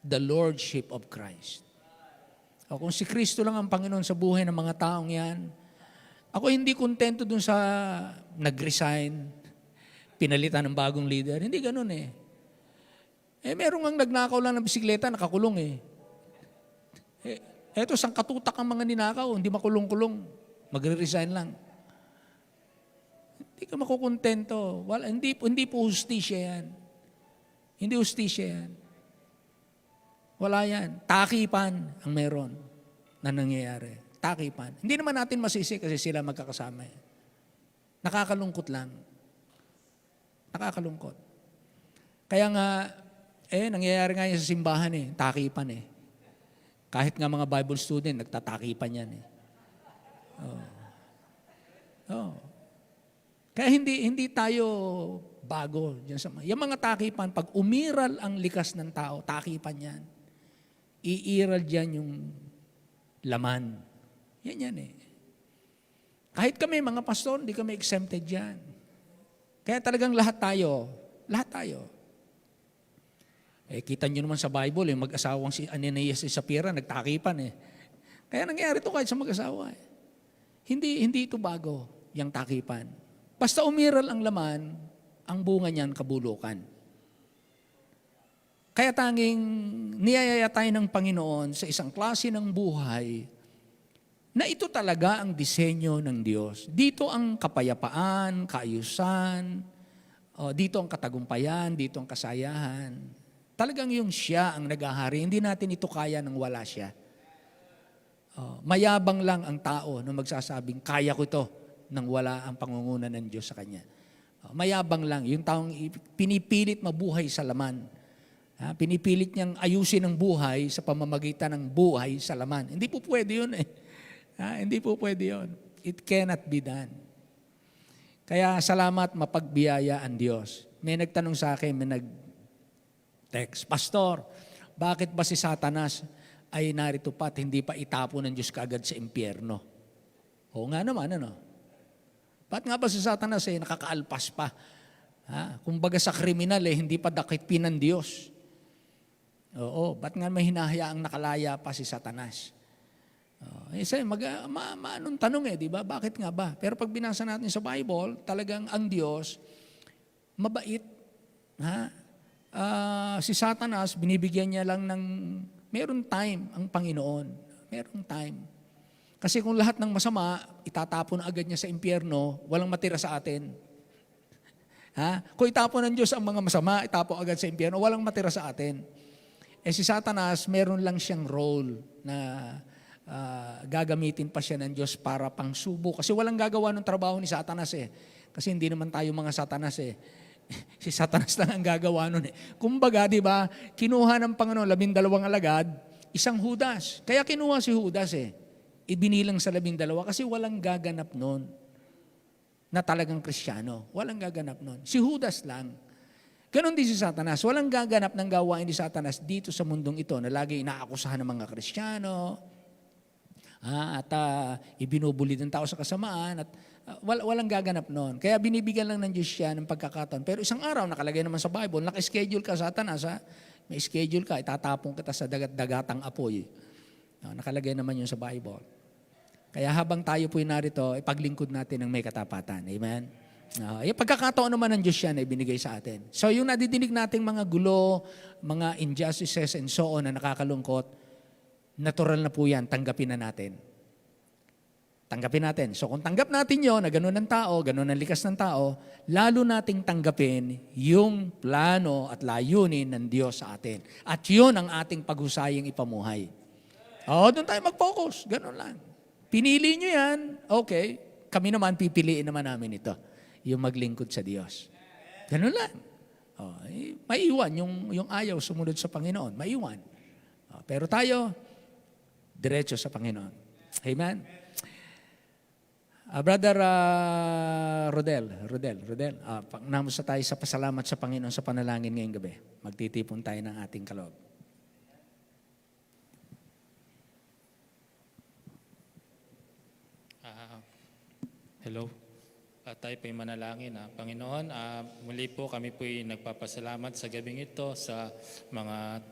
the lordship of Christ. O kung si Kristo lang ang Panginoon sa buhay ng mga taong yan, ako hindi kontento dun sa nag-resign, pinalitan ng bagong leader. Hindi ganun meron ang nagnakaw lang ng bisikleta, nakakulong eto, sang katutak ang mga ninakaw, hindi makulong-kulong. Magre-resign lang. Hindi ka makukontento. Hindi po hustisya yan. Hindi hustisya yan. Wala yan. Takipan ang meron na nangyayari. Takipan. Hindi naman natin masisi kasi sila magkakasama. Nakakalungkot lang. Nakakalungkot. Kaya nga, nangyayari nga yan sa simbahan takipan Kahit nga mga Bible student, nagtatakipan yan Kaya hindi tayo bago dyan sa yung mga takipan. Pag umiral ang likas ng tao, takipan yan. Iiral dyan yung laman. Yan Kahit kami, mga pastor, hindi kami exempted dyan. Kaya talagang lahat tayo. Kita nyo naman sa Bible, yung mag-asawang si Ananias at Sapphira, nagtakipan Kaya nangyari ito kahit sa mag-asawa Hindi ito bago, yung takipan. Basta umiral ang laman, ang bunga niyan kabulukan. Kaya tanging niyayaya tayo ng Panginoon sa isang klase ng buhay na ito talaga ang disenyo ng Diyos. Dito ang kapayapaan, kaayusan, dito ang katagumpayan, dito ang kasayahan. Talagang yung siya ang naghahari. Hindi natin ito kaya nang wala siya. Mayabang lang ang tao na magsasabing, kaya ko ito nang wala ang pangunguna ng Diyos sa kanya. Mayabang lang. Yung taong pinipilit mabuhay sa laman. Pinipilit niyang ayusin ang buhay sa pamamagitan ng buhay sa laman. Hindi po pwede yun Hindi po pwede yun. It cannot be done. Kaya salamat, mapagbiyaya ang Diyos. May nagtanong sa akin, may nag-text, Pastor, bakit ba si Satanas ay narito pa at hindi pa itapo ng Diyos kaagad sa impyerno? Oo nga naman, Ba't nga ba si Satanas nakakaalpas pa? Kumbaga sa kriminal hindi pa dakipin ng Diyos. Oo, ba't nga may hinahayaang nakalaya pa si Satanas? Anong tanong di ba? Bakit nga ba? Pero pag binasa natin sa Bible, talagang ang Diyos, mabait. Si Satanas, binibigyan niya lang ng, meron time ang Panginoon. Meron time. Kasi kung lahat ng masama, itatapon agad niya sa impyerno, walang matira sa atin. Kung itapon ng Diyos ang mga masama, itapon agad sa impyerno, walang matira sa atin. Si Satanas, meron lang siyang role na gagamitin pa siya ng Diyos para pangsubo. Kasi walang gagawa ng trabaho ni Satanas Kasi hindi naman tayo mga Satanas Si Satanas lang ang gagawa nun Kumbaga, di ba, kinuha ng Panginoon 12 alagad, isang Judas. Kaya kinuha si Judas Ibinilang sa 12 kasi walang gaganap nun na talagang Kristiyano. Walang gaganap nun. Si Judas lang. Ganon din si Satanas. Walang gaganap ng gawain ni Satanas dito sa mundong ito na lagi inaakusahan ng mga Kristiyano, at ibinubuli ng tao sa kasamaan at walang gaganap noon. Kaya binibigyan lang ng Diyos siya ng pagkakataon. Pero isang araw, nakalagay naman sa Bible, naka-schedule ka, Satanas, may schedule ka, itatapon kita sa dagat-dagatang apoy. Nakalagay naman yun sa Bible. Kaya habang tayo po'y narito, ipaglingkod natin ng may katapatan. Amen? Yung pagkakataon naman ng Diyos yan ay binigay sa atin. So yung nadidinig nating mga gulo, mga injustices and so on na nakakalungkot, natural na po yan, tanggapin na natin. Tanggapin natin. So kung tanggap natin yun, na gano'n ang tao, gano'n ang likas ng tao, lalo nating tanggapin yung plano at layunin ng Diyos sa atin. At yun ang ating paghusayang ipamuhay. Oo, doon tayo mag-focus. Ganun lang. Pinili nyo yan, okay. Kami naman, pipiliin naman namin ito. Yung maglingkod sa Diyos. Ganun lang. Maiwan yung ayaw sumunod sa Panginoon. Maiwan. Pero tayo, diretso sa Panginoon. Amen? Brother Rodel, namusta tayo sa pasalamat sa Panginoon sa panalangin ngayong gabi. Magtitipon tayo ng ating kaloob. Hello. Tayo po'y manalangin. Panginoon, muli po kami po'y nagpapasalamat sa gabing ito sa mga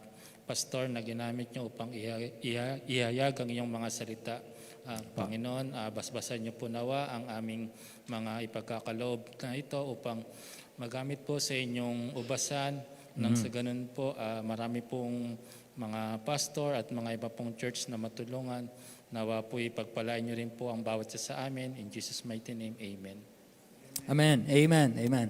pastor na ginamit nyo upang ihayag ang iyong mga salita. Panginoon, basbasan niyo po nawa ang aming mga ipagkakaloob na ito upang magamit po sa inyong ubasan. Nang sa ganun po, marami pong mga pastor at mga iba pong church na matulungan. Nawa po ipagpalain niyo rin po ang bawat isa sa amin. In Jesus' mighty name, Amen. Amen. Amen. Amen.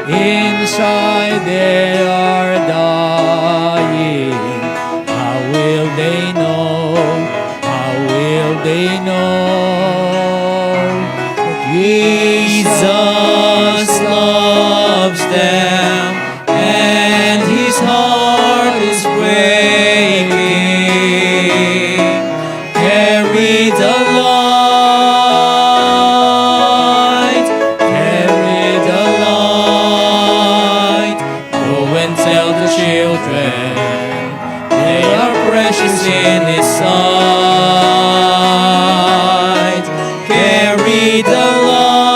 Inside they are dying. How will they know? How will they know? Jesus loves them, and his heart is breaking. Carry the light, carry the light. Go and tell the children they are precious in his sight. Carry the light,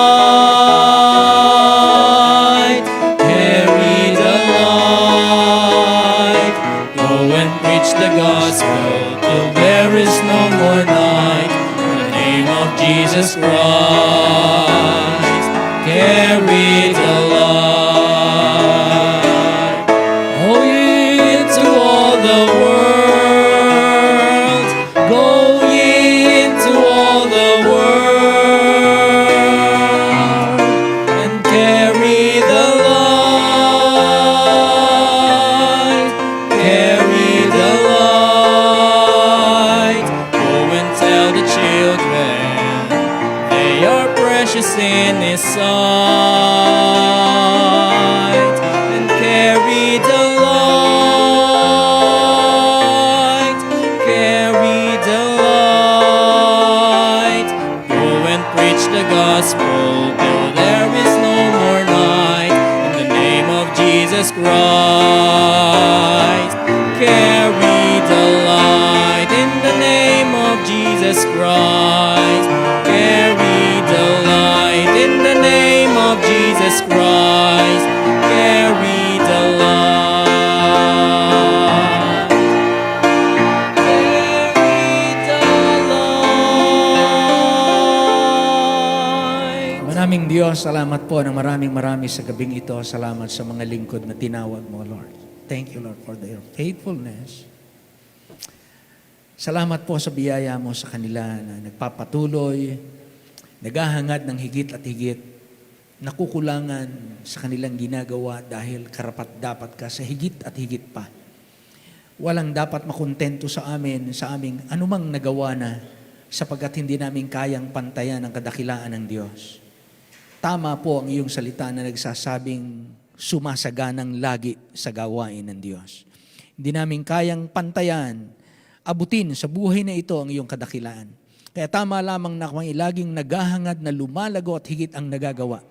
carry the light. Go and preach the gospel till there is no more night. In the name of Jesus Christ, carry the light. Go ye into all the world, go ye into all the world, and carry the light, carry the light. Go and tell the children they are precious in his sight, and carry the light, carry the light. Go and preach the gospel till there is no more night. In the name of Jesus Christ, carry the light. In the name of Jesus Christ, carry the light. In the name of Jesus Christ, carry the light. Carry the light. Maraming Diyos, salamat po ng marami sa gabing ito. Salamat sa mga lingkod na tinawag mo, Lord. Thank you, Lord, for their faithfulness. Salamat po sa biyaya mo sa kanila na nagpapatuloy naghahangad ng higit at higit, nakukulangan sa kanilang ginagawa dahil karapat-dapat ka sa higit at higit pa. Walang dapat makontento sa amin, sa aming anumang nagawa na, sapagkat hindi namin kayang pantayan ang kadakilaan ng Diyos. Tama po ang iyong salita na nagsasabing sumasaganang lagi sa gawain ng Diyos. Hindi namin kayang pantayan, abutin sa buhay na ito ang iyong kadakilaan. Kaya tama lamang na kami laging naghahangad na lumalago at higit ang nagagawa.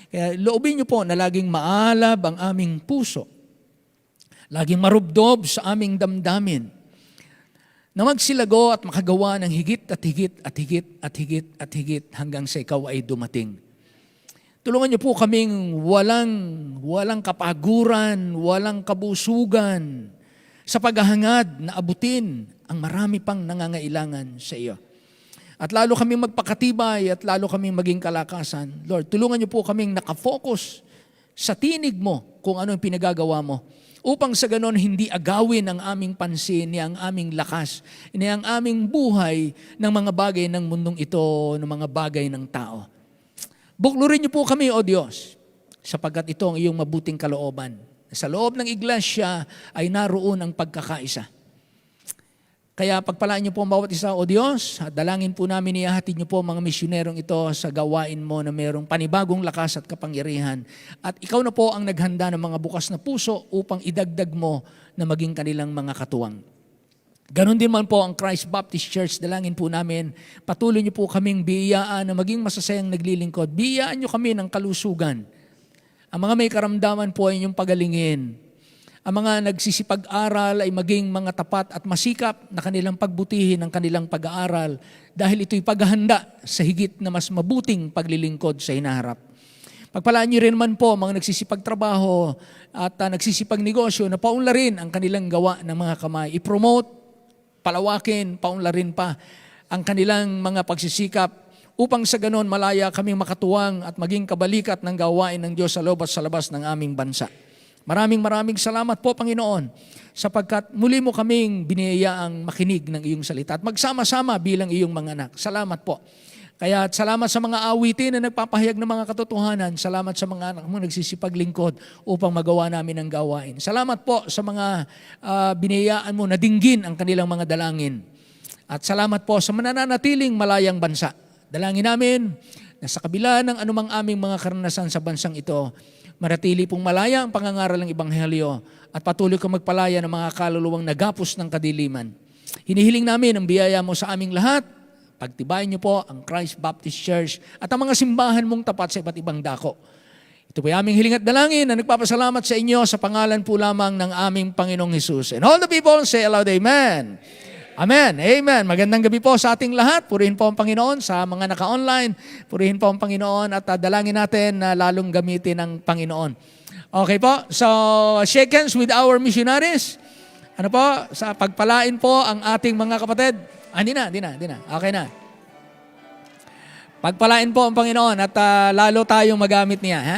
Kaya loobin niyo po na laging maalab ang aming puso, laging marubdob sa aming damdamin, na magsilago at makagawa ng higit at higit at higit at higit at higit hanggang sa ikaw ay dumating. Tulungan niyo po kaming walang kapaguran, walang kabusugan sa paghahangad na abutin ang marami pang nangangailangan sa iyo. At lalo kaming magpakatibay at lalo kaming maging kalakasan. Lord, tulungan niyo po kaming nakafocus sa tinig mo kung ano yung pinagagawa mo. Upang sa ganon hindi agawin ang aming pansin, ni ang aming lakas, ni ang aming buhay ng mga bagay ng mundong ito, ng mga bagay ng tao. Buklurin niyo po kami, O Diyos, sapagkat ito ang iyong mabuting kalooban. Sa loob ng iglesia ay naroon ang pagkakaisa. Kaya pagpalaan niyo po ang bawat isa, O Diyos, at dalangin po namin ihahatid niyo po mga misyonerong ito sa gawain mo na mayroong panibagong lakas at kapangyarihan. At ikaw na po ang naghanda ng mga bukas na puso upang idagdag mo na maging kanilang mga katuwang. Ganon din man po ang Christ Baptist Church. Dalangin po namin, patuloy niyo po kaming biyayaan na maging masasayang naglilingkod. Biyayaan niyo kami ng kalusugan. Ang mga may karamdaman po ay inyong pagalingin. Ang mga nagsisipag-aral ay maging mga tapat at masikap na kanilang pagbutihin ang kanilang pag-aaral dahil ito'y paghahanda sa higit na mas mabuting paglilingkod sa hinaharap. Pagpalaan niyo rin man po mga nagsisipag-trabaho at nagsisipag-negosyo na paunlarin ang kanilang gawa ng mga kamay. I-promote, palawakin, paunlarin pa ang kanilang mga pagsisikap upang sa ganon malaya kaming makatuwang at maging kabalikat ng gawain ng Diyos sa loob at sa labas ng aming bansa. Maraming salamat po, Panginoon, sapagkat muli mo kaming biniyayaang makinig ng iyong salita at magsama-sama bilang iyong mga anak. Salamat po. Kaya salamat sa mga awitin na nagpapahayag ng mga katotohanan. Salamat sa mga anak mo nagsisipaglingkod upang magawa namin ang gawain. Salamat po sa mga biniyayaan mo na dinggin ang kanilang mga dalangin. At salamat po sa mananatiling malayang bansa. Dalangin namin na sa kabila ng anumang aming mga karanasan sa bansang ito, maratili pong malaya ang pangangaral ng Ebanghelyo at patuloy kang magpalaya ng mga kaluluwang nagapos ng kadiliman. Hinihiling namin ang biyaya mo sa aming lahat. Pagtibayin niyo po ang Christ Baptist Church at ang mga simbahan mong tapat sa iba't ibang dako. Ito po aming hiling at dalangin na nagpapasalamat sa inyo sa pangalan po lamang ng aming Panginoong Hesus. And all the people say aloud, Amen. Amen. Amen. Magandang gabi po sa ating lahat. Purihin po ang Panginoon sa mga naka-online. Purihin po ang Panginoon at dalangin natin na lalong gamitin ang Panginoon. Okay po. So, shake hands with our missionaries. Ano po? Sa pagpalain po ang ating mga kapatid. Hindi na. Okay na. Pagpalain po ang Panginoon at lalo tayong magamit niya. Ha?